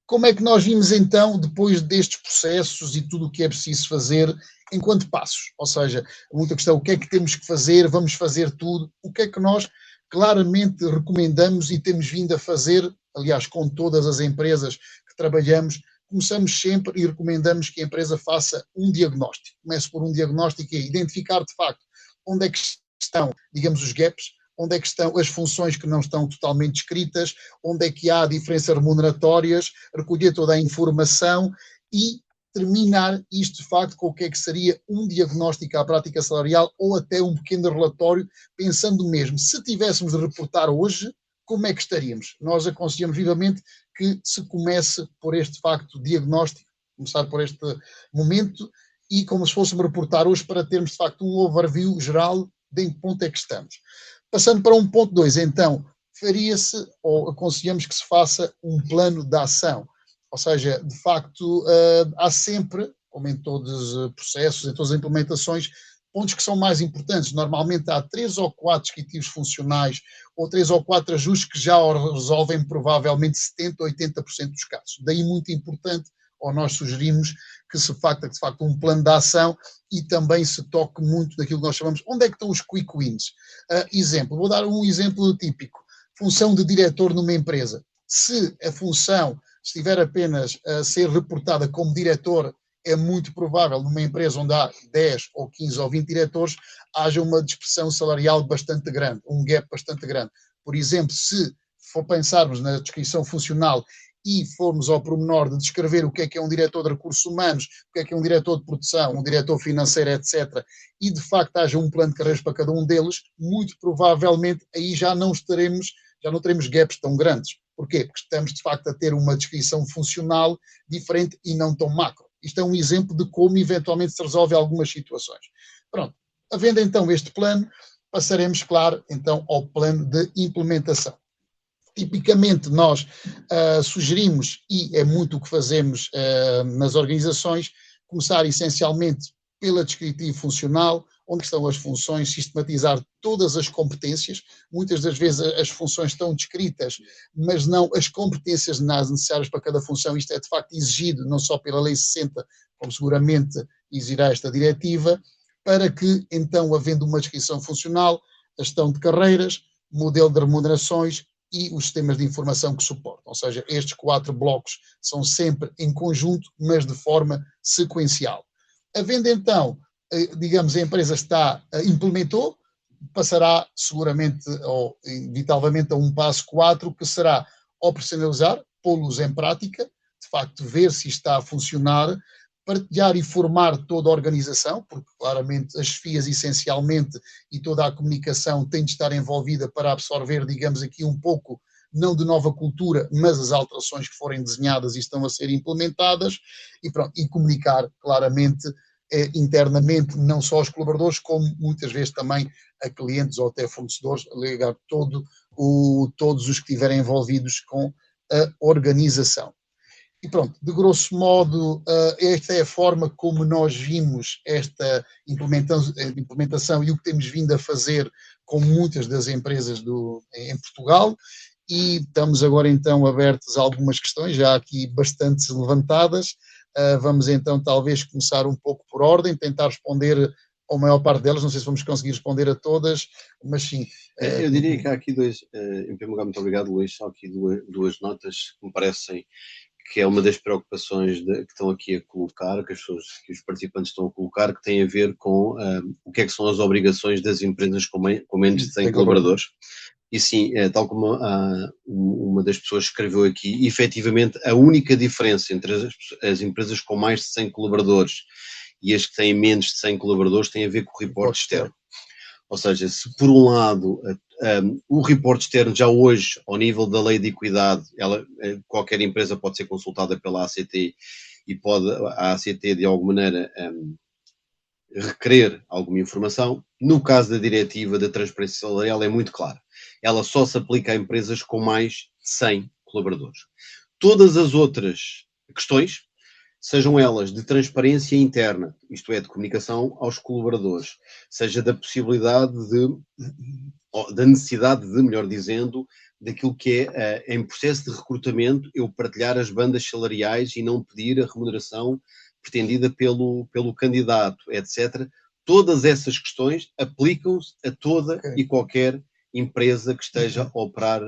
S3: Como é que nós vimos então, depois destes processos e tudo o que é preciso fazer, enquanto passos? Ou seja, muita questão, o que é que temos que fazer, vamos fazer tudo, o que é que nós claramente recomendamos e temos vindo a fazer, aliás, com todas as empresas que trabalhamos, começamos sempre e recomendamos que a empresa faça um diagnóstico. Comece por um diagnóstico e identificar, de facto, onde é que estão, digamos, os gaps, onde é que estão as funções que não estão totalmente escritas, onde é que há diferenças remuneratórias, recolher toda a informação e terminar isto de facto com o que é que seria um diagnóstico à prática salarial ou até um pequeno relatório, pensando mesmo, se tivéssemos de reportar hoje, como é que estaríamos? Nós aconselhamos vivamente que se comece por este facto diagnóstico, começar por este momento e como se fôssemos reportar hoje para termos de facto um overview geral de em que ponto é que estamos. Passando para um ponto 2, então, faria-se, ou aconselhamos que se faça um plano de ação. Ou seja, de facto, há sempre, como em todos os processos, em todas as implementações, pontos que são mais importantes. Normalmente há 3 ou 4 descritivos funcionais ou 3 ou 4 ajustes que já resolvem provavelmente 70% ou 80% dos casos. Daí muito importante, ou nós sugerimos que se faça de facto um plano de ação e também se toque muito daquilo que nós chamamos, onde é que estão os quick wins? Exemplo, vou dar um exemplo típico, função de diretor numa empresa. Se a função estiver apenas a ser reportada como diretor, é muito provável numa empresa onde há 10 ou 15 ou 20 diretores, haja uma dispersão salarial bastante grande, um gap bastante grande. Por exemplo, se for pensarmos na descrição funcional e formos ao pormenor de descrever o que é um diretor de recursos humanos, o que é um diretor de produção, um diretor financeiro, etc., e de facto haja um plano de carreiras para cada um deles, muito provavelmente aí já não teremos gaps tão grandes. Porquê? Porque estamos de facto a ter uma descrição funcional diferente e não tão macro. Isto é um exemplo de como eventualmente se resolve algumas situações. Pronto. Havendo então este plano, passaremos, claro, então ao plano de implementação. Tipicamente nós sugerimos, e é muito o que fazemos nas organizações, começar essencialmente pela descritivo funcional, onde estão as funções, sistematizar todas as competências. Muitas das vezes as funções estão descritas, mas não as competências necessárias para cada função. Isto é de facto exigido não só pela Lei 60, como seguramente exigirá esta diretiva, para que então, havendo uma descrição funcional, a gestão de carreiras, modelo de remunerações e os sistemas de informação que suportam. Ou seja, estes 4 blocos são sempre em conjunto, mas de forma sequencial. Havendo então, digamos, a empresa implementou, passará seguramente ou inevitavelmente a um passo 4, que será operacionalizar, pô-los em prática, de facto ver se está a funcionar, partilhar e formar toda a organização, porque claramente as FIAs essencialmente e toda a comunicação tem de estar envolvida para absorver, digamos aqui um pouco, não de nova cultura, mas as alterações que forem desenhadas e estão a ser implementadas, e, pronto, e comunicar claramente internamente, não só aos colaboradores, como muitas vezes também a clientes ou até fornecedores, ligar todos os que estiverem envolvidos com a organização. E pronto, de grosso modo, esta é a forma como nós vimos esta implementação e o que temos vindo a fazer com muitas das empresas em Portugal. E estamos agora então abertos a algumas questões, já aqui bastante levantadas. Vamos então talvez começar um pouco por ordem, tentar responder a maior parte delas, não sei se vamos conseguir responder a todas, mas sim.
S2: Eu diria que há aqui em primeiro lugar, muito obrigado, Luís, só aqui duas notas que me parecem que é uma das preocupações que estão aqui a colocar, que os participantes estão a colocar, que tem a ver com o que é que são as obrigações das empresas com menos de 100 colaboradores. E sim, tal como uma das pessoas escreveu aqui, efetivamente a única diferença entre as empresas com mais de 100 colaboradores e as que têm menos de 100 colaboradores tem a ver com o reporte externo. Ou seja, se por um lado o reporte externo já hoje, ao nível da lei de equidade, qualquer empresa pode ser consultada pela ACT e a ACT de alguma maneira requerer alguma informação. No caso da diretiva da transparência salarial é muito claro. Ela só se aplica a empresas com mais de 100 colaboradores. Todas as outras questões, sejam elas de transparência interna, isto é, de comunicação aos colaboradores, seja da possibilidade da necessidade de, melhor dizendo, daquilo que é em processo de recrutamento, eu partilhar as bandas salariais e não pedir a remuneração pretendida pelo candidato, etc. Todas essas questões aplicam-se a toda e qualquer empresa que esteja a operar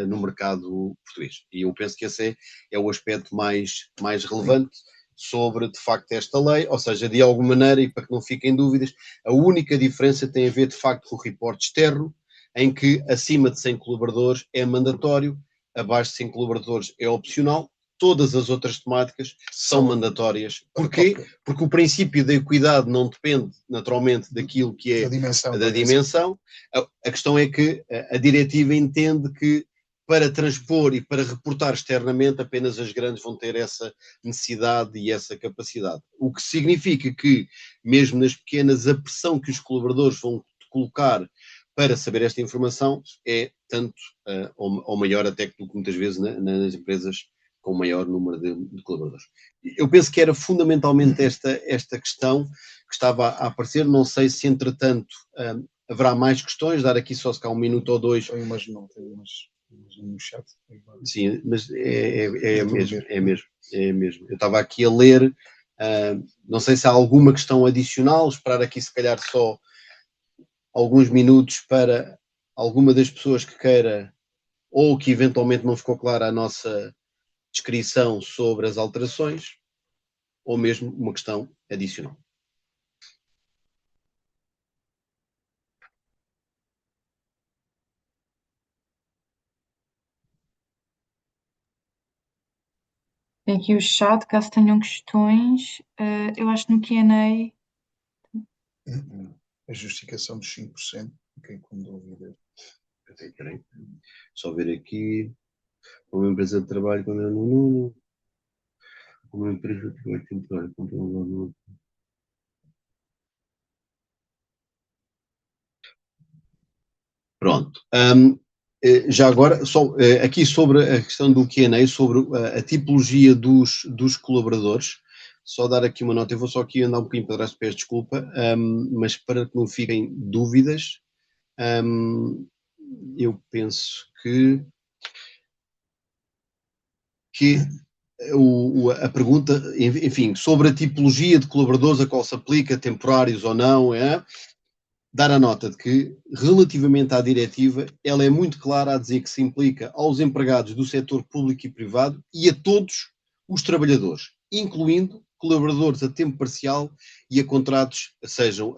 S2: no mercado português. E eu penso que esse é o aspecto mais relevante sobre, de facto, esta lei, ou seja, de alguma maneira, e para que não fiquem dúvidas, a única diferença tem a ver, de facto, com o reporte externo, em que acima de 100 colaboradores é mandatório, abaixo de 100 colaboradores é opcional, todas as outras temáticas são mandatórias. Porquê? Porque o princípio da equidade não depende, naturalmente, daquilo que é da dimensão. A questão é que a diretiva entende que para transpor e para reportar externamente, apenas as grandes vão ter essa necessidade e essa capacidade. O que significa que, mesmo nas pequenas, a pressão que os colaboradores vão colocar para saber esta informação é tanto ou maior até que muitas vezes nas empresas com maior número de colaboradores. Eu penso que era fundamentalmente esta questão que estava a aparecer. Não sei se, entretanto, haverá mais questões, dar aqui só se cá um minuto ou dois.
S3: Tem umas no chat.
S2: Sim, mas é mesmo. Eu estava aqui a ler, não sei se há alguma questão adicional, esperar aqui se calhar só alguns minutos para alguma das pessoas que queira ou que eventualmente não ficou clara a nossa descrição sobre as alterações, ou mesmo uma questão adicional.
S1: Tem aqui o chat, caso tenham questões. Eu acho que no Q&A.
S3: A justificação dos 5%, fiquei com dúvida.
S2: Peraí. Só ver aqui. Uma empresa de trabalho quando é no uma empresa de trabalho temporário quando é no Pronto. Já agora, só aqui sobre a questão do Q&A, sobre a tipologia dos colaboradores, só dar aqui uma nota, eu vou só aqui andar um bocadinho para trás, peço desculpa, mas para que não fiquem dúvidas, eu penso que a pergunta, enfim, sobre a tipologia de colaboradores a qual se aplica, temporários ou não, dar a nota de que, relativamente à diretiva, ela é muito clara a dizer que se implica aos empregados do setor público e privado e a todos os trabalhadores, incluindo colaboradores a tempo parcial e a contratos, sejam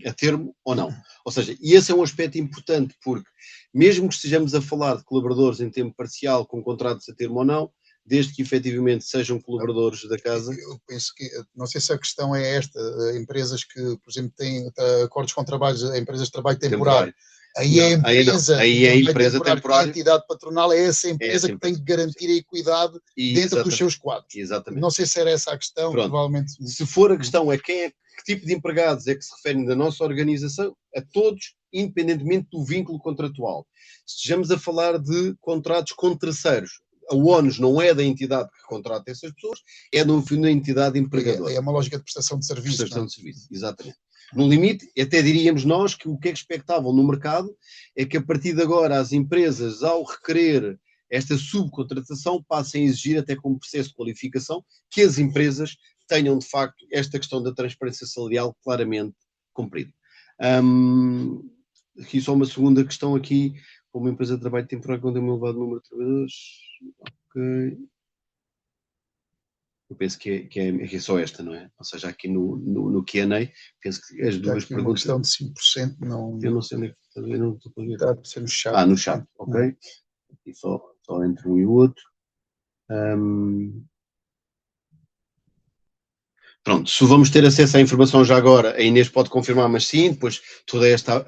S2: a termo ou não. Ou seja, e esse é um aspecto importante, porque mesmo que estejamos a falar de colaboradores em tempo parcial com contratos a termo ou não, desde que efetivamente sejam colaboradores da casa.
S3: Eu penso que, não sei se a questão é esta, empresas que, por exemplo, têm acordos com trabalhos, empresas de trabalho temporário. Aí a empresa temporária, a entidade patronal é essa empresa que tem que garantir a equidade dentro dos seus quadros.
S2: Exatamente.
S3: Não sei se era essa a questão, provavelmente.
S2: Se for a questão é que tipo de empregados é que se referem da nossa organização, a todos, independentemente do vínculo contratual. Se estejamos a falar de contratos com terceiros, a ONUS não é da entidade que contrata essas pessoas, é da entidade empregadora.
S3: É uma lógica de prestação de serviço.
S2: Prestação de serviço, exatamente. No limite, até diríamos nós que o que é expectável no mercado é que a partir de agora as empresas, ao requerer esta subcontratação, passem a exigir, até como processo de qualificação, que as empresas tenham de facto esta questão da transparência salarial claramente cumprida. Aqui só uma segunda questão aqui, como empresa de trabalho temporário com um elevado número de trabalhadores. Ok. Eu penso que é só esta, não é? Ou seja, aqui no Q&A, penso que as duas perguntas...
S3: Uma questão de 5%, não...
S2: Eu não sei onde é que está, eu não estou a ver.
S3: Está a ser no chat.
S2: No chat, ok. Aqui só entre um e o outro. Pronto, se vamos ter acesso à informação já agora, a Inês pode confirmar, mas sim, depois toda esta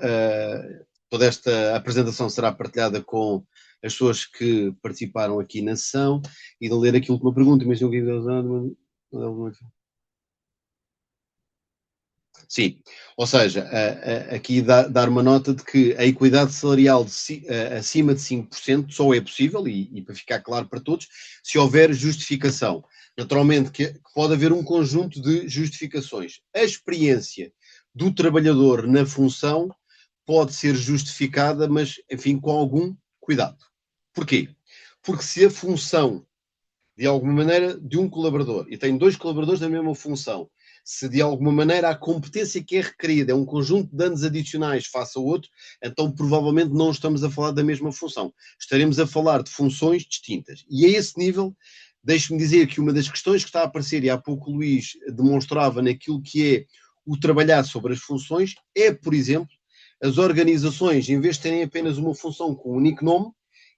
S2: apresentação será partilhada com as pessoas que participaram aqui na sessão e de ler aqui a última pergunta, imagino que sim, ou seja, aqui dar uma nota de que a equidade salarial acima de 5% só é possível, e para ficar claro para todos, se houver justificação. Naturalmente que pode haver um conjunto de justificações. A experiência do trabalhador na função pode ser justificada, mas, enfim, com algum cuidado. Porquê? Porque se a função, de alguma maneira, de um colaborador, e tem dois colaboradores da mesma função, se de alguma maneira a competência que é requerida é um conjunto de anos adicionais face ao outro, então provavelmente não estamos a falar da mesma função. Estaremos a falar de funções distintas. E a esse nível, deixe-me dizer que uma das questões que está a aparecer, e há pouco o Luís demonstrava naquilo que é o trabalhar sobre as funções, é, por exemplo, as organizações, em vez de terem apenas uma função com um único nome,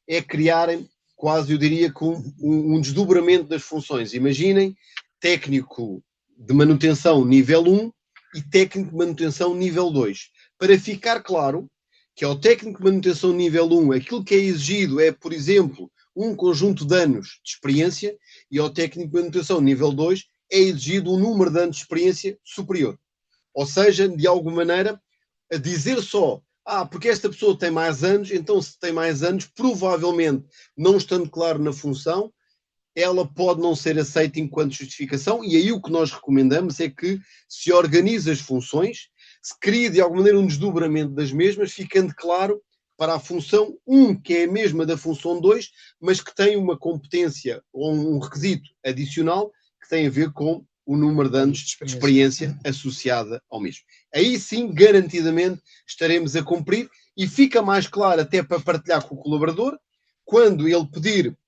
S2: é criarem, quase eu diria, com um desdobramento das funções. Imaginem, técnico de manutenção nível 1 e técnico de manutenção nível 2. Para ficar claro que ao técnico de manutenção nível 1, aquilo que é exigido é, por exemplo, um conjunto de anos de experiência, e ao técnico de manutenção nível 2 é exigido um número de anos de experiência superior. Ou seja, de alguma maneira, a dizer só, porque esta pessoa tem mais anos, então se tem mais anos, provavelmente, não estando claro na função, ela pode não ser aceita enquanto justificação, e aí o que nós recomendamos é que se organize as funções, se crie de alguma maneira um desdobramento das mesmas, ficando claro para a função 1, que é a mesma da função 2, mas que tem uma competência ou um requisito adicional que tem a ver com o número de anos de experiência associada ao mesmo. Aí sim, garantidamente, estaremos a cumprir, e fica mais claro até para partilhar com o colaborador, quando ele pedir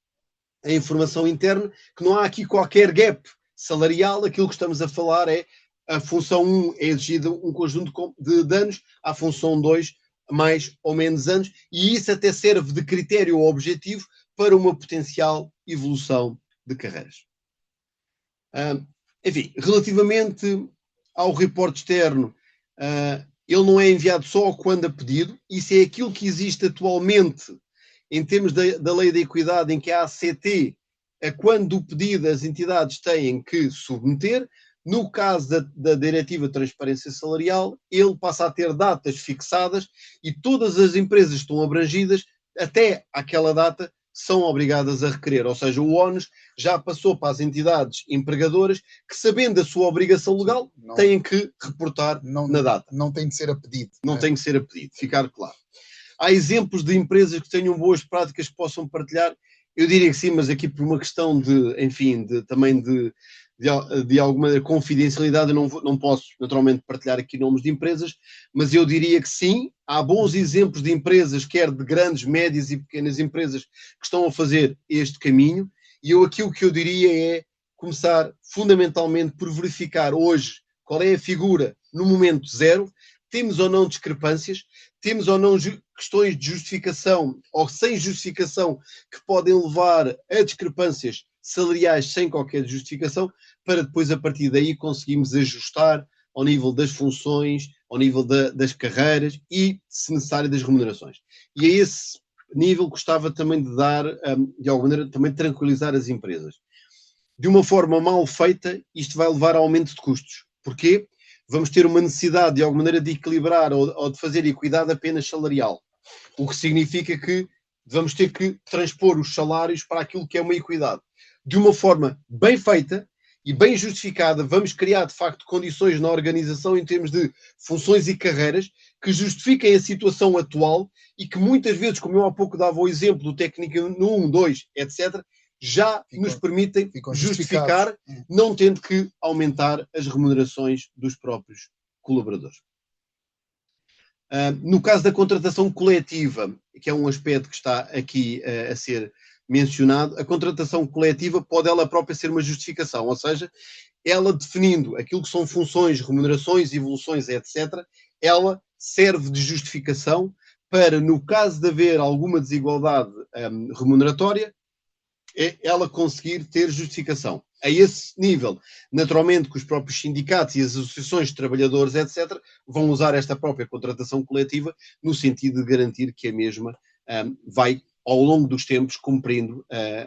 S2: a informação interna, que não há aqui qualquer gap salarial. Aquilo que estamos a falar é a função 1 é exigida um conjunto de anos, a função 2 mais ou menos anos, e isso até serve de critério ou objetivo para uma potencial evolução de carreiras. Enfim, relativamente ao reporte externo, ele não é enviado só quando a pedido, isso é aquilo que existe atualmente em termos da lei da equidade, em que a ACT, quando o pedido as entidades têm que submeter, No caso da Diretiva de Transparência Salarial, ele passa a ter datas fixadas e todas as empresas que estão abrangidas, até aquela data, são obrigadas a requerer. Ou seja, o ónus já passou para as entidades empregadoras que, sabendo da sua obrigação legal, têm que reportar na data.
S3: Não tem de ser a pedido.
S2: Não tem que ser a pedido, ficar claro. Há exemplos de empresas que tenham boas práticas que possam partilhar? Eu diria que sim, mas aqui por uma questão de alguma confidencialidade, eu não posso naturalmente partilhar aqui nomes de empresas, mas eu diria que sim, há bons exemplos de empresas, quer de grandes, médias e pequenas empresas, que estão a fazer este caminho, e o que eu diria é começar fundamentalmente por verificar hoje qual é a figura no momento zero, temos ou não discrepâncias, temos ou não questões de justificação ou sem justificação que podem levar a discrepâncias salariais sem qualquer justificação, para depois, a partir daí, conseguirmos ajustar ao nível das funções, ao nível das carreiras e, se necessário, das remunerações. E a esse nível gostava também de dar, de alguma maneira, também tranquilizar as empresas. De uma forma mal feita, isto vai levar a aumento de custos. Porquê? Vamos ter uma necessidade, de alguma maneira, de equilibrar ou de fazer equidade apenas salarial. O que significa que vamos ter que transpor os salários para aquilo que é uma equidade. De uma forma bem feita e bem justificada, vamos criar, de facto, condições na organização em termos de funções e carreiras que justifiquem a situação atual e que muitas vezes, como eu há pouco dava o exemplo do técnico no 1, 2, etc., já nos permitem justificar, não tendo que aumentar as remunerações dos próprios colaboradores. No caso da contratação coletiva, que é um aspecto que está aqui a ser mencionado, a contratação coletiva pode ela própria ser uma justificação, ou seja, ela definindo aquilo que são funções, remunerações, evoluções, etc., ela serve de justificação para, no caso de haver alguma desigualdade remuneratória, ela conseguir ter justificação. A esse nível, naturalmente que os próprios sindicatos e as associações de trabalhadores, etc., vão usar esta própria contratação coletiva no sentido de garantir que a mesma vai, ao longo dos tempos, cumprindo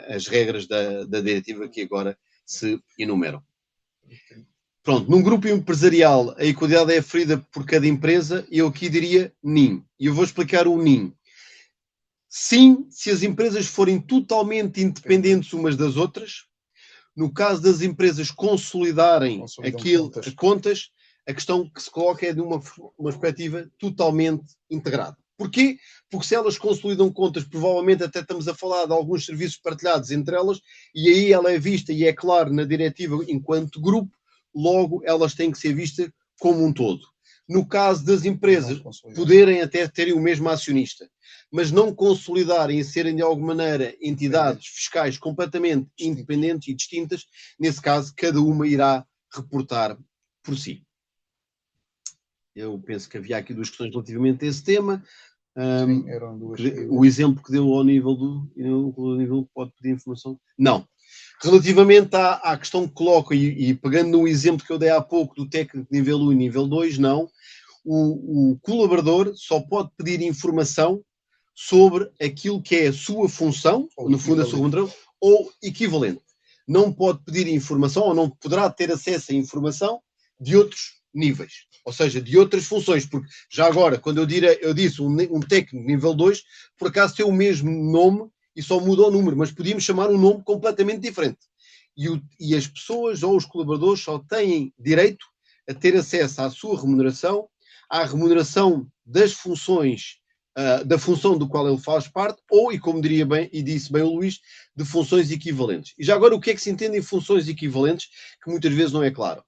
S2: as regras da diretiva que agora se enumeram. Pronto, num grupo empresarial, a equidade é aferida por cada empresa, e eu aqui diria NIM. E eu vou explicar o NIM. Sim, se as empresas forem totalmente independentes umas das outras, no caso das empresas consolidarem contas, a questão que se coloca é de uma perspectiva totalmente integrada. Porquê? Porque se elas consolidam contas, provavelmente até estamos a falar de alguns serviços partilhados entre elas, e aí ela é vista, e é claro, na diretiva enquanto grupo, logo elas têm que ser vistas como um todo. No caso das empresas, poderem até terem o mesmo acionista, mas não consolidarem e serem de alguma maneira entidades fiscais completamente independentes e distintas, nesse caso, cada uma irá reportar por si. Eu penso que havia aqui duas questões relativamente a esse tema.
S3: Sim, eram duas.
S2: O exemplo que deu ao nível pode pedir informação? Não. Relativamente à questão que coloco, e pegando no exemplo que eu dei há pouco do técnico nível 1 e nível 2, não. O colaborador só pode pedir informação sobre aquilo que é a sua função, no fundo a sua remuneração, ou equivalente. Não pode pedir informação, ou não poderá ter acesso a informação de outros níveis, ou seja, de outras funções, porque já agora, quando eu disse um técnico nível 2, por acaso tem o mesmo nome e só muda o número, mas podíamos chamar um nome completamente diferente. E as pessoas ou os colaboradores só têm direito a ter acesso à sua remuneração, à remuneração das funções, da função do qual ele faz parte, ou, e como diria bem, e disse bem o Luís, de funções equivalentes. E já agora, o que é que se entende em funções equivalentes, que muitas vezes não é claro?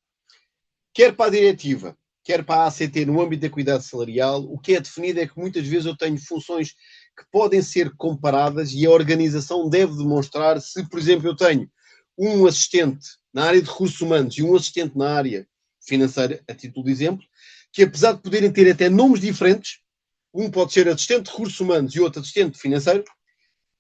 S2: Quer para a diretiva, quer para a ACT, no âmbito da equidade salarial, o que é definido é que muitas vezes eu tenho funções que podem ser comparadas e a organização deve demonstrar se, por exemplo, eu tenho um assistente na área de recursos humanos e um assistente na área financeira, a título de exemplo, que apesar de poderem ter até nomes diferentes, um pode ser assistente de recursos humanos e outro assistente financeiro,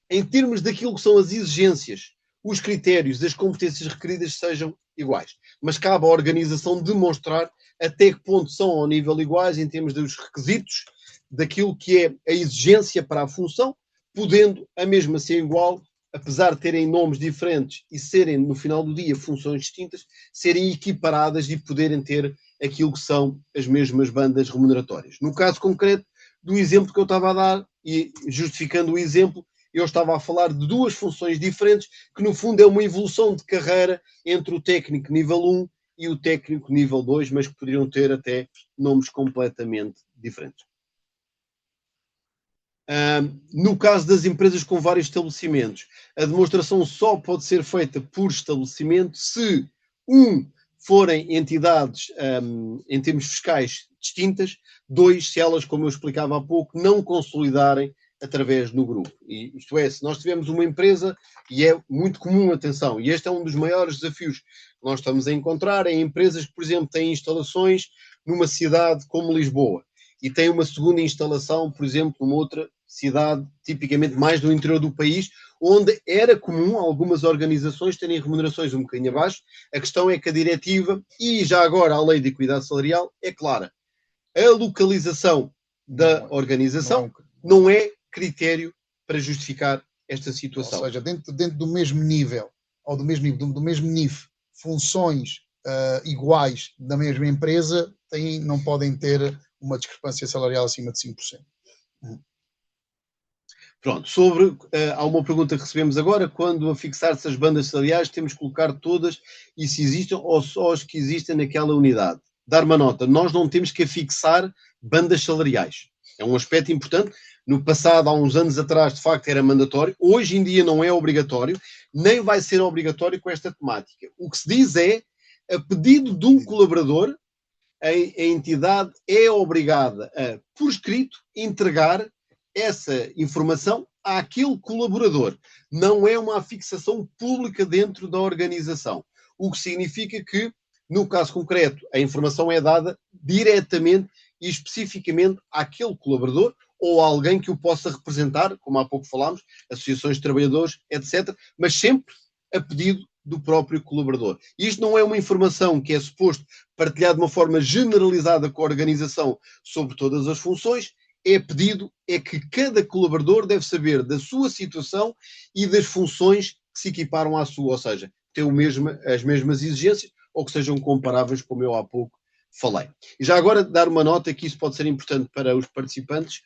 S2: em termos daquilo que são as exigências, os critérios, as competências requeridas sejam iguais. Mas cabe à organização demonstrar até que ponto são ao nível iguais em termos dos requisitos, daquilo que é a exigência para a função, podendo a mesma ser igual apesar de terem nomes diferentes e serem, no final do dia, funções distintas, serem equiparadas e poderem ter aquilo que são as mesmas bandas remuneratórias. No caso concreto do exemplo que eu estava a dar, e justificando o exemplo, eu estava a falar de duas funções diferentes, que no fundo é uma evolução de carreira entre o técnico nível 1 e o técnico nível 2, mas que poderiam ter até nomes completamente diferentes. No caso das empresas com vários estabelecimentos, a demonstração só pode ser feita por estabelecimento se, forem entidades em termos fiscais distintas, 2, se elas, como eu explicava há pouco, não consolidarem através do grupo. E, isto é, se nós tivermos uma empresa, e é muito comum, atenção, e este é um dos maiores desafios que nós estamos a encontrar, em empresas que, por exemplo, têm instalações numa cidade como Lisboa, e têm uma segunda instalação, por exemplo, numa outra cidade, tipicamente mais do interior do país, onde era comum algumas organizações terem remunerações um bocadinho abaixo. A questão é que a diretiva, e já agora a lei de equidade salarial, é clara. A localização da organização não é critério para justificar esta situação.
S3: Ou seja, dentro do mesmo nível, ou do mesmo NIF, funções iguais da mesma empresa não podem ter uma discrepância salarial acima de 5%.
S2: Pronto, há uma pergunta que recebemos agora, quando a fixar-se as bandas salariais temos que colocar todas e se existem ou só as que existem naquela unidade. Dar uma nota, nós não temos que fixar bandas salariais. É um aspecto importante. No passado, há uns anos atrás, de facto era mandatório. Hoje em dia não é obrigatório, nem vai ser obrigatório com esta temática. O que se diz é, a pedido de um colaborador, a entidade é obrigada a, por escrito, entregar essa informação àquele colaborador. Não é uma fixação pública dentro da organização. O que significa que, no caso concreto, a informação é dada diretamente e especificamente àquele colaborador ou a alguém que o possa representar, como há pouco falámos, associações de trabalhadores, etc., mas sempre a pedido do próprio colaborador. Isto não é uma informação que é suposto partilhar de uma forma generalizada com a organização sobre todas as funções. É pedido, é que cada colaborador deve saber da sua situação e das funções que se equiparam à sua, ou seja, ter as mesmas exigências ou que sejam comparáveis, como eu há pouco falei. E já agora dar uma nota que isso pode ser importante para os participantes,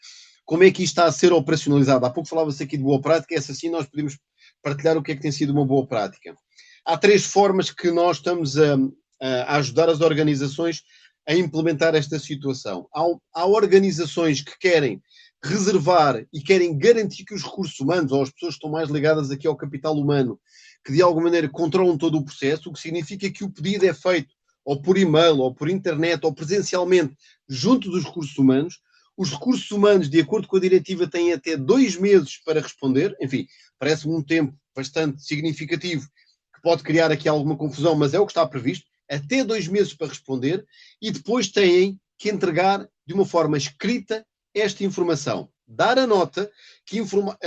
S2: como é que isto está a ser operacionalizado. Há pouco falava-se aqui de boa prática, essa sim nós podemos partilhar o que é que tem sido uma boa prática. Há 3 formas que nós estamos a ajudar as organizações a implementar esta situação. Há organizações que querem reservar e querem garantir que os recursos humanos, ou as pessoas que estão mais ligadas aqui ao capital humano, que de alguma maneira controlam todo o processo, o que significa que o pedido é feito ou por e-mail, ou por internet, ou presencialmente junto dos recursos humanos. Os recursos humanos, de acordo com a diretiva, têm até 2 meses para responder. Enfim, parece-me um tempo bastante significativo, que pode criar aqui alguma confusão, mas é o que está previsto. Até 2 meses para responder, e depois têm que entregar de uma forma escrita esta informação. Dar a nota que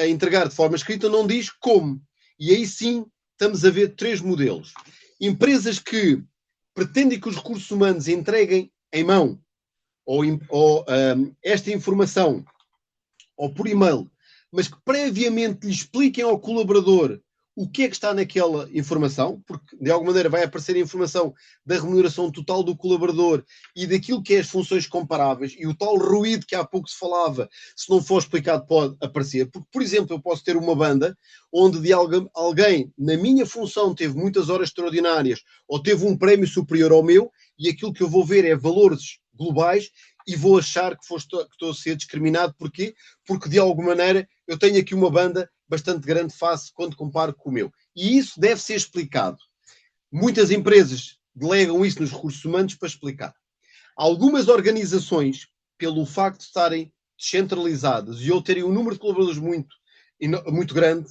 S2: entregar de forma escrita não diz como. E aí sim estamos a ver 3 modelos. Empresas que pretendem que os recursos humanos entreguem em mão esta informação ou por e-mail, mas que previamente lhe expliquem ao colaborador o que é que está naquela informação, porque de alguma maneira vai aparecer a informação da remuneração total do colaborador e daquilo que é as funções comparáveis, e o tal ruído que há pouco se falava, se não for explicado, pode aparecer. Porque, por exemplo, eu posso ter uma banda onde de alguém na minha função teve muitas horas extraordinárias ou teve um prémio superior ao meu, e aquilo que eu vou ver é valores globais e vou achar que estou a ser discriminado. Porquê? Porque de alguma maneira eu tenho aqui uma banda bastante grande face quando comparo com o meu. E isso deve ser explicado. Muitas empresas delegam isso nos recursos humanos para explicar. Algumas organizações, pelo facto de estarem descentralizadas e ou terem um número de colaboradores muito grande,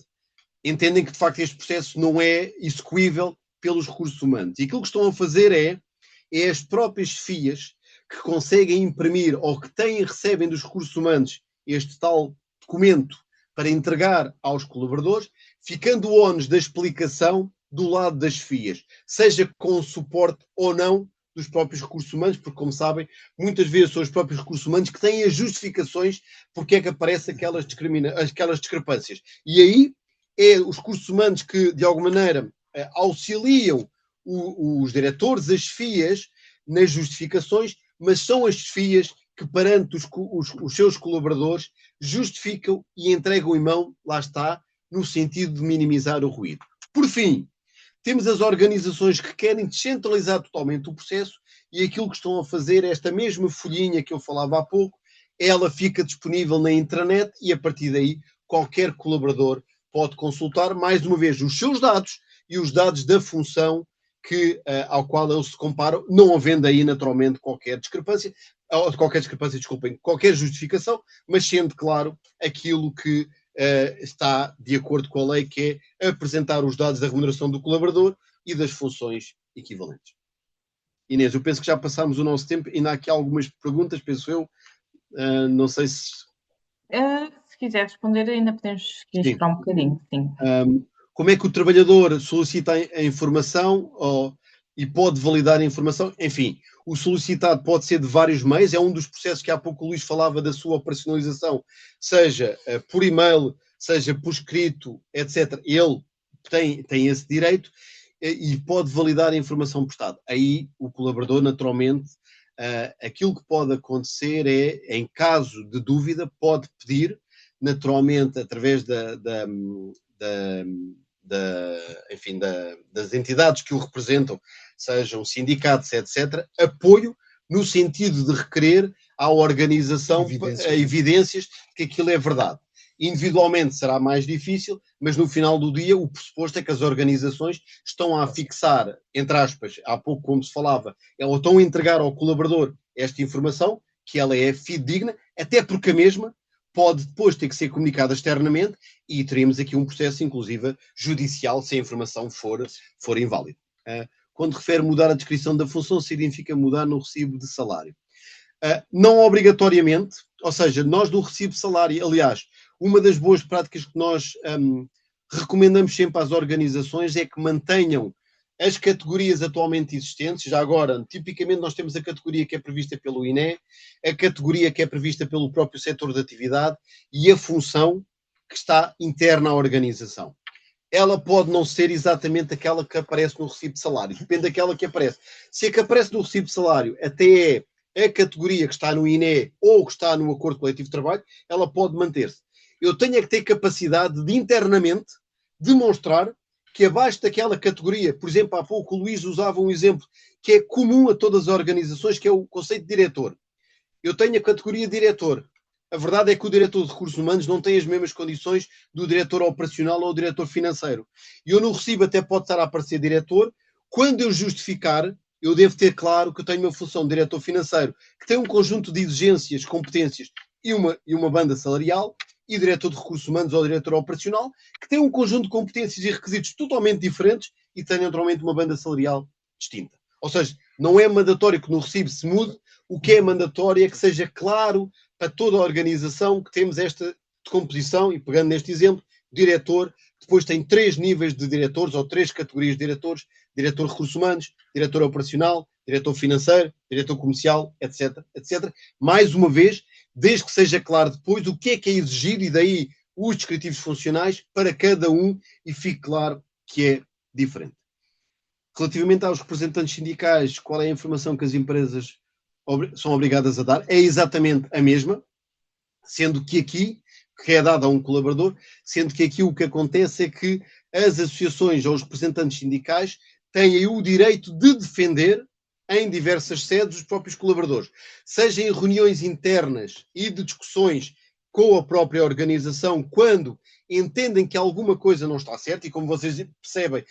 S2: entendem que de facto este processo não é execuível pelos recursos humanos. E aquilo que estão a fazer é as próprias FIAs que conseguem imprimir ou que recebem dos recursos humanos este tal documento para entregar aos colaboradores, ficando o ónus da explicação do lado das FIAs, seja com suporte ou não dos próprios recursos humanos, porque, como sabem, muitas vezes são os próprios recursos humanos que têm as justificações porque é que aparecem aquelas discrepâncias. E aí é os recursos humanos que, de alguma maneira, auxiliam os diretores, as chefias, nas justificações, mas são as chefias que, perante os seus colaboradores, justificam e entregam em mão, lá está, no sentido de minimizar o ruído. Por fim, temos as organizações que querem descentralizar totalmente o processo e aquilo que estão a fazer, esta mesma folhinha que eu falava há pouco, ela fica disponível na intranet e, a partir daí, qualquer colaborador pode consultar, mais uma vez, os seus dados e os dados da função ao qual eles se comparam, não havendo aí, naturalmente, qualquer justificação, mas sendo claro aquilo que está de acordo com a lei, que é apresentar os dados da remuneração do colaborador e das funções equivalentes. Inês, eu penso que já passámos o nosso tempo, ainda há aqui algumas perguntas, penso eu, não sei se...
S1: Se quiser responder, ainda podemos esperar um bocadinho, sim.
S2: Como é que o trabalhador solicita a informação e pode validar a informação? Enfim, o solicitado pode ser de vários meios, é um dos processos que há pouco o Luís falava da sua operacionalização, seja por e-mail, seja por escrito, etc. Ele tem esse direito e pode validar a informação prestada. Aí o colaborador, naturalmente, aquilo que pode acontecer é, em caso de dúvida, pode pedir, naturalmente, através das entidades que o representam, sejam sindicatos, etc., apoio no sentido de requerer à organização evidências de que aquilo é verdade. Individualmente será mais difícil, mas no final do dia o pressuposto é que as organizações estão a fixar, entre aspas, há pouco como se falava, ou estão a entregar ao colaborador esta informação, que ela é fidedigna, até porque a mesma pode depois ter que ser comunicada externamente e teremos aqui um processo, inclusive, judicial, se a informação for inválida. Quando refere mudar a descrição da função, significa mudar no recibo de salário. Não obrigatoriamente, ou seja, nós no recibo de salário, aliás, uma das boas práticas que nós recomendamos sempre às organizações é que mantenham as categorias atualmente existentes. Já agora, tipicamente, nós temos a categoria que é prevista pelo INE, a categoria que é prevista pelo próprio setor de atividade e a função que está interna à organização. Ela pode não ser exatamente aquela que aparece no recibo de salário, depende daquela que aparece. Se a que aparece no recibo de salário até é a categoria que está no INE ou que está no Acordo Coletivo de Trabalho, ela pode manter-se. Eu tenho é que ter capacidade de internamente demonstrar que abaixo daquela categoria, por exemplo, há pouco o Luís usava um exemplo que é comum a todas as organizações, que é o conceito de diretor. Eu tenho a categoria diretor. A verdade é que o diretor de recursos humanos não tem as mesmas condições do diretor operacional ou do diretor financeiro. E eu no recibo até pode estar a aparecer diretor. Quando eu justificar, eu devo ter claro que eu tenho uma função de diretor financeiro, que tem um conjunto de exigências, competências e uma banda salarial, e diretor de recursos humanos ou diretor operacional, que tem um conjunto de competências e requisitos totalmente diferentes e tem naturalmente uma banda salarial distinta. Ou seja, não é mandatório que no recibo se mude, o que é mandatório é que seja claro para toda a organização que temos esta composição, e pegando neste exemplo, diretor, depois tem 3 níveis de diretores ou 3 categorias de diretores: diretor de recursos humanos, diretor operacional, diretor financeiro, diretor comercial, etc, etc. Mais uma vez, desde que seja claro depois o que é exigido, e daí os descritivos funcionais para cada um, e fique claro que é diferente. Relativamente aos representantes sindicais, qual é a informação que as empresas são obrigadas a dar? É exatamente a mesma, sendo que aqui, que é dada a um colaborador, sendo que aqui o que acontece é que as associações ou os representantes sindicais têm o direito de defender em diversas sedes os próprios colaboradores, seja em reuniões internas e de discussões com a própria organização, quando entendem que alguma coisa não está certa, e como vocês percebem,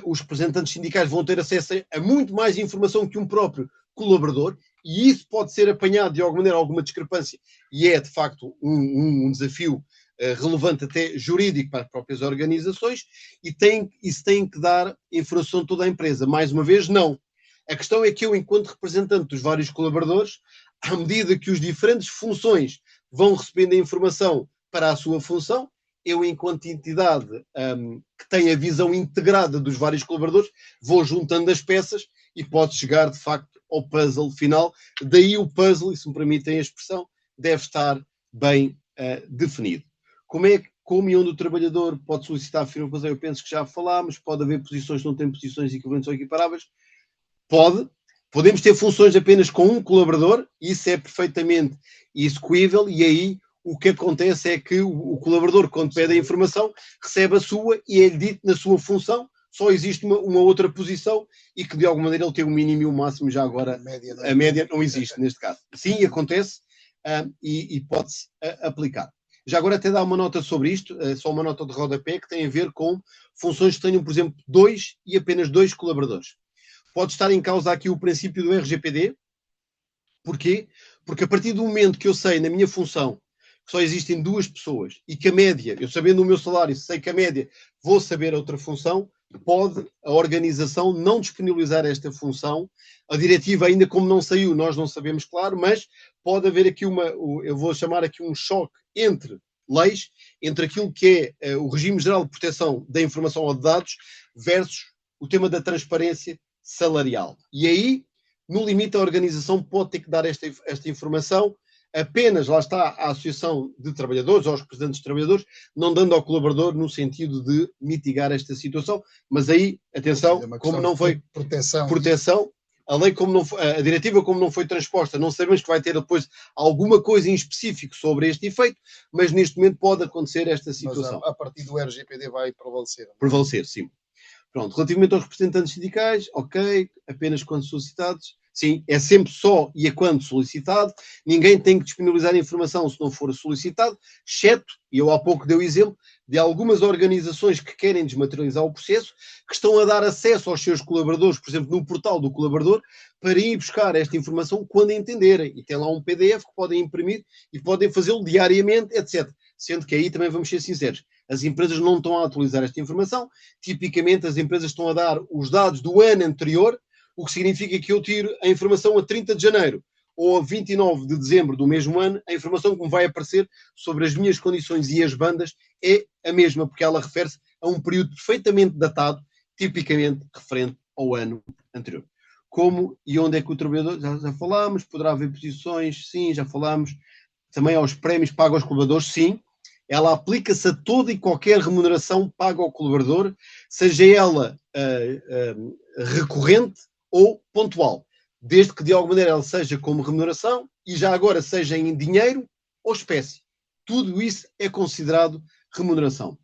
S2: os representantes sindicais vão ter acesso a muito mais informação que um próprio colaborador, e isso pode ser apanhado de alguma maneira, alguma discrepância, e é de facto um desafio relevante até jurídico para as próprias organizações, e isso tem que dar informação a toda a empresa. Mais uma vez, não. A questão é que eu, enquanto representante dos vários colaboradores, à medida que os diferentes funções vão recebendo a informação para a sua função, eu, enquanto entidade que tem a visão integrada dos vários colaboradores, vou juntando as peças e pode chegar, de facto, ao puzzle final. Daí o puzzle, e se me permitem a expressão, deve estar bem definido. Como é que como e onde o trabalhador pode solicitar a afirmação, eu penso que já falámos, pode haver posições que não têm posições equivalentes ou equiparáveis, podemos ter funções apenas com um colaborador, isso é perfeitamente execuível, e aí o que acontece é que o colaborador, quando pede a informação, recebe a sua e é-lhe dito na sua função, só existe uma outra posição e que de alguma maneira ele tem o mínimo e o máximo, já agora a média não existe neste caso. Sim, acontece e pode-se aplicar. Já agora até dá uma nota sobre isto, só uma nota de rodapé, que tem a ver com funções que tenham, por exemplo, 2 e apenas 2 colaboradores. Pode estar em causa aqui o princípio do RGPD. Porquê? Porque a partir do momento que eu sei na minha função que só existem 2 pessoas e que a média, eu sabendo o meu salário, sei que a média vou saber a outra função, pode a organização não disponibilizar esta função. A diretiva ainda como não saiu, nós não sabemos, claro, mas pode haver aqui eu vou chamar aqui um choque entre leis, entre aquilo que é o regime geral de proteção da informação ou de dados versus o tema da transparência salarial. E aí, no limite, a organização pode ter que dar esta informação apenas, lá está, à Associação de Trabalhadores, aos representantes de trabalhadores, não dando ao colaborador no sentido de mitigar esta situação. Mas aí, atenção, como não foi proteção, a lei como não foi, a diretiva como não foi transposta, não sabemos que vai ter depois alguma coisa em específico sobre este efeito, mas neste momento pode acontecer esta situação.
S3: Mas a partir do RGPD vai prevalecer.
S2: Prevalecer, sim. Pronto, relativamente aos representantes sindicais, ok, apenas quando solicitados. Sim, é sempre só e é quando solicitado. Ninguém tem que disponibilizar a informação se não for solicitado, exceto, e eu há pouco dei o exemplo, de algumas organizações que querem desmaterializar o processo, que estão a dar acesso aos seus colaboradores, por exemplo, no portal do colaborador, para ir buscar esta informação quando entenderem. E tem lá um PDF que podem imprimir e podem fazê-lo diariamente, etc. Sendo que aí também vamos ser sinceros. As empresas não estão a atualizar esta informação. Tipicamente, as empresas estão a dar os dados do ano anterior, o que significa que eu tiro a informação a 30 de janeiro ou a 29 de dezembro do mesmo ano, a informação que me vai aparecer sobre as minhas condições e as bandas é a mesma, porque ela refere-se a um período perfeitamente datado, tipicamente referente ao ano anterior. Como e onde é que o trabalhador, já falámos, poderá haver posições, sim, já falámos, também aos prémios pagos aos colaboradores, sim, ela aplica-se a toda e qualquer remuneração paga ao colaborador, seja ela recorrente ou pontual, desde que de alguma maneira ela seja como remuneração e já agora seja em dinheiro ou espécie. Tudo isso é considerado remuneração.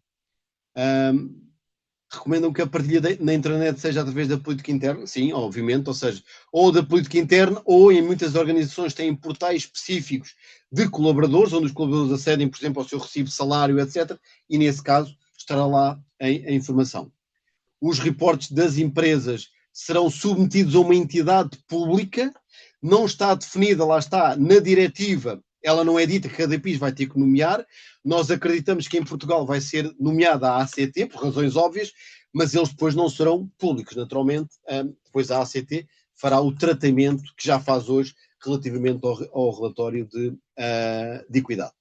S2: Recomendam que a partilha na intranet seja através da política interna? Sim, obviamente, ou seja, ou da política interna, ou em muitas organizações têm portais específicos de colaboradores, onde os colaboradores acedem, por exemplo, ao seu recibo de salário, etc. E nesse caso estará lá a informação. Os reportes das empresas serão submetidos a uma entidade pública, não está definida, lá está, na diretiva, ela não é dita que cada país vai ter que nomear. Nós acreditamos que em Portugal vai ser nomeada a ACT, por razões óbvias, mas eles depois não serão públicos, naturalmente. Depois a ACT fará o tratamento que já faz hoje relativamente ao relatório de equidade.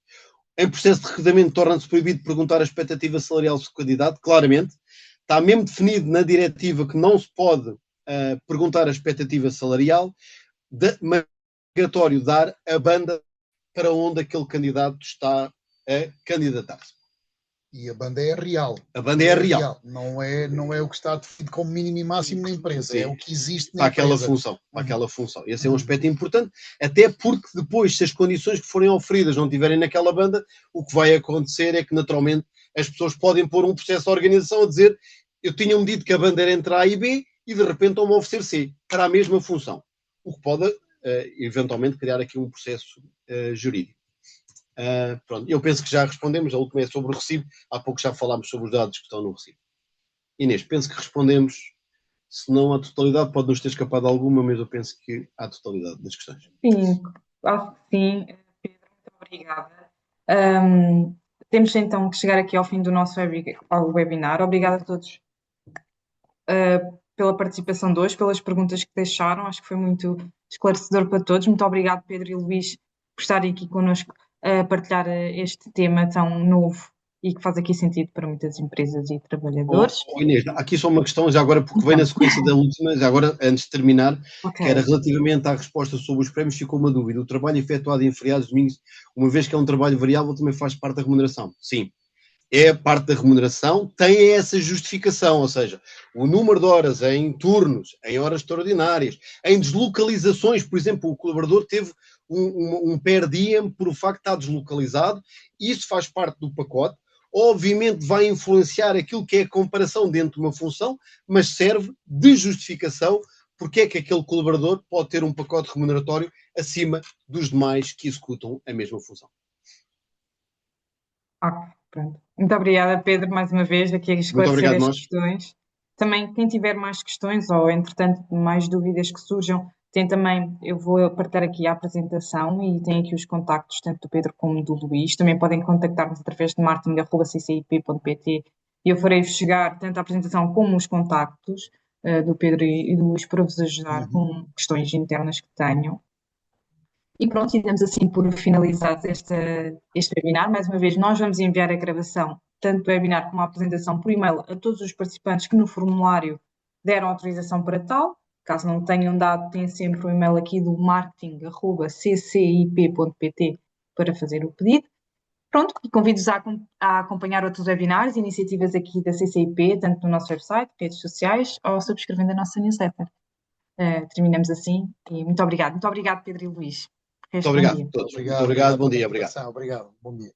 S2: Em processo de recrutamento torna-se proibido perguntar a expectativa salarial do candidato, claramente. Está mesmo definido na diretiva que não se pode perguntar a expectativa salarial, mas é obrigatório dar a banda para onde aquele candidato está a candidatar-se.
S3: E a banda é real.
S2: A banda é real.
S3: Não é o que está definido como mínimo e máximo na empresa, sim. É o que existe na
S2: para aquela
S3: empresa.
S2: Função, para aquela função. Esse é um aspecto importante, até porque depois, se as condições que forem oferidas não estiverem naquela banda, o que vai acontecer é que, naturalmente, as pessoas podem pôr um processo de organização a dizer eu tinha-me dito que a banda era entre A e B e, de repente, estão-me a oferecer C, para a mesma função. O que pode, eventualmente, criar aqui um processo jurídico. Pronto, eu penso que já respondemos. A última é sobre o recibo. Há pouco já falámos sobre os dados que estão no recibo. Inês, penso que respondemos, se não à totalidade, pode-nos ter escapado alguma, mas eu penso que à totalidade das questões.
S1: Sim, acho que sim. Pedro, muito obrigada. Temos então que chegar aqui ao fim do nosso webinar. Obrigada a todos pela participação de hoje, pelas perguntas que deixaram. Acho que foi muito esclarecedor para todos. Muito obrigado, Pedro e Luís, por estarem aqui connosco a partilhar este tema tão novo e que faz aqui sentido para muitas empresas e trabalhadores.
S2: Inês, aqui só uma questão, já agora, porque vem na sequência da última, já agora, antes de terminar, que era relativamente à resposta sobre os prémios, ficou uma dúvida. O trabalho efetuado em feriados, domingos, uma vez que é um trabalho variável, também faz parte da remuneração? Sim. é a parte da remuneração, tem essa justificação, ou seja, o número de horas em turnos, em horas extraordinárias, em deslocalizações, por exemplo, o colaborador teve um per diem por o facto de estar deslocalizado, isso faz parte do pacote, obviamente vai influenciar aquilo que é a comparação dentro de uma função, mas serve de justificação porque é que aquele colaborador pode ter um pacote remuneratório acima dos demais que executam a mesma função.
S1: Pronto. Muito obrigada, Pedro, mais uma vez, aqui a
S2: Muito
S1: esclarecer
S2: obrigado,
S1: as
S2: nós.
S1: questões. Também, quem tiver mais questões ou, entretanto, mais dúvidas que surjam, tem também, eu vou partilhar aqui a apresentação e tem aqui os contactos, tanto do Pedro como do Luís. Também podem contactar-nos através de marketing@ccip.pt e eu farei chegar tanto a apresentação como os contactos do Pedro e do Luís para vos ajudar com questões internas que tenham. E pronto, e damos assim por finalizado este webinar. Mais uma vez, nós vamos enviar a gravação, tanto do webinar como a apresentação, por e-mail a todos os participantes que no formulário deram autorização para tal. Caso não tenham dado, tem sempre o e-mail aqui do marketing@ccip.pt para fazer o pedido. Pronto, e convido-vos a acompanhar outros webinars e iniciativas aqui da CCIP, tanto no nosso website, redes sociais, ou subscrevendo a nossa newsletter. Terminamos assim e muito obrigado. Muito obrigado, Pedro e Luís.
S2: Muito obrigado a
S1: Respondi.
S2: todos.
S3: Obrigado,
S2: Muito obrigado, bom
S3: pela
S2: dia, obrigado.
S3: participação. Obrigado, bom dia.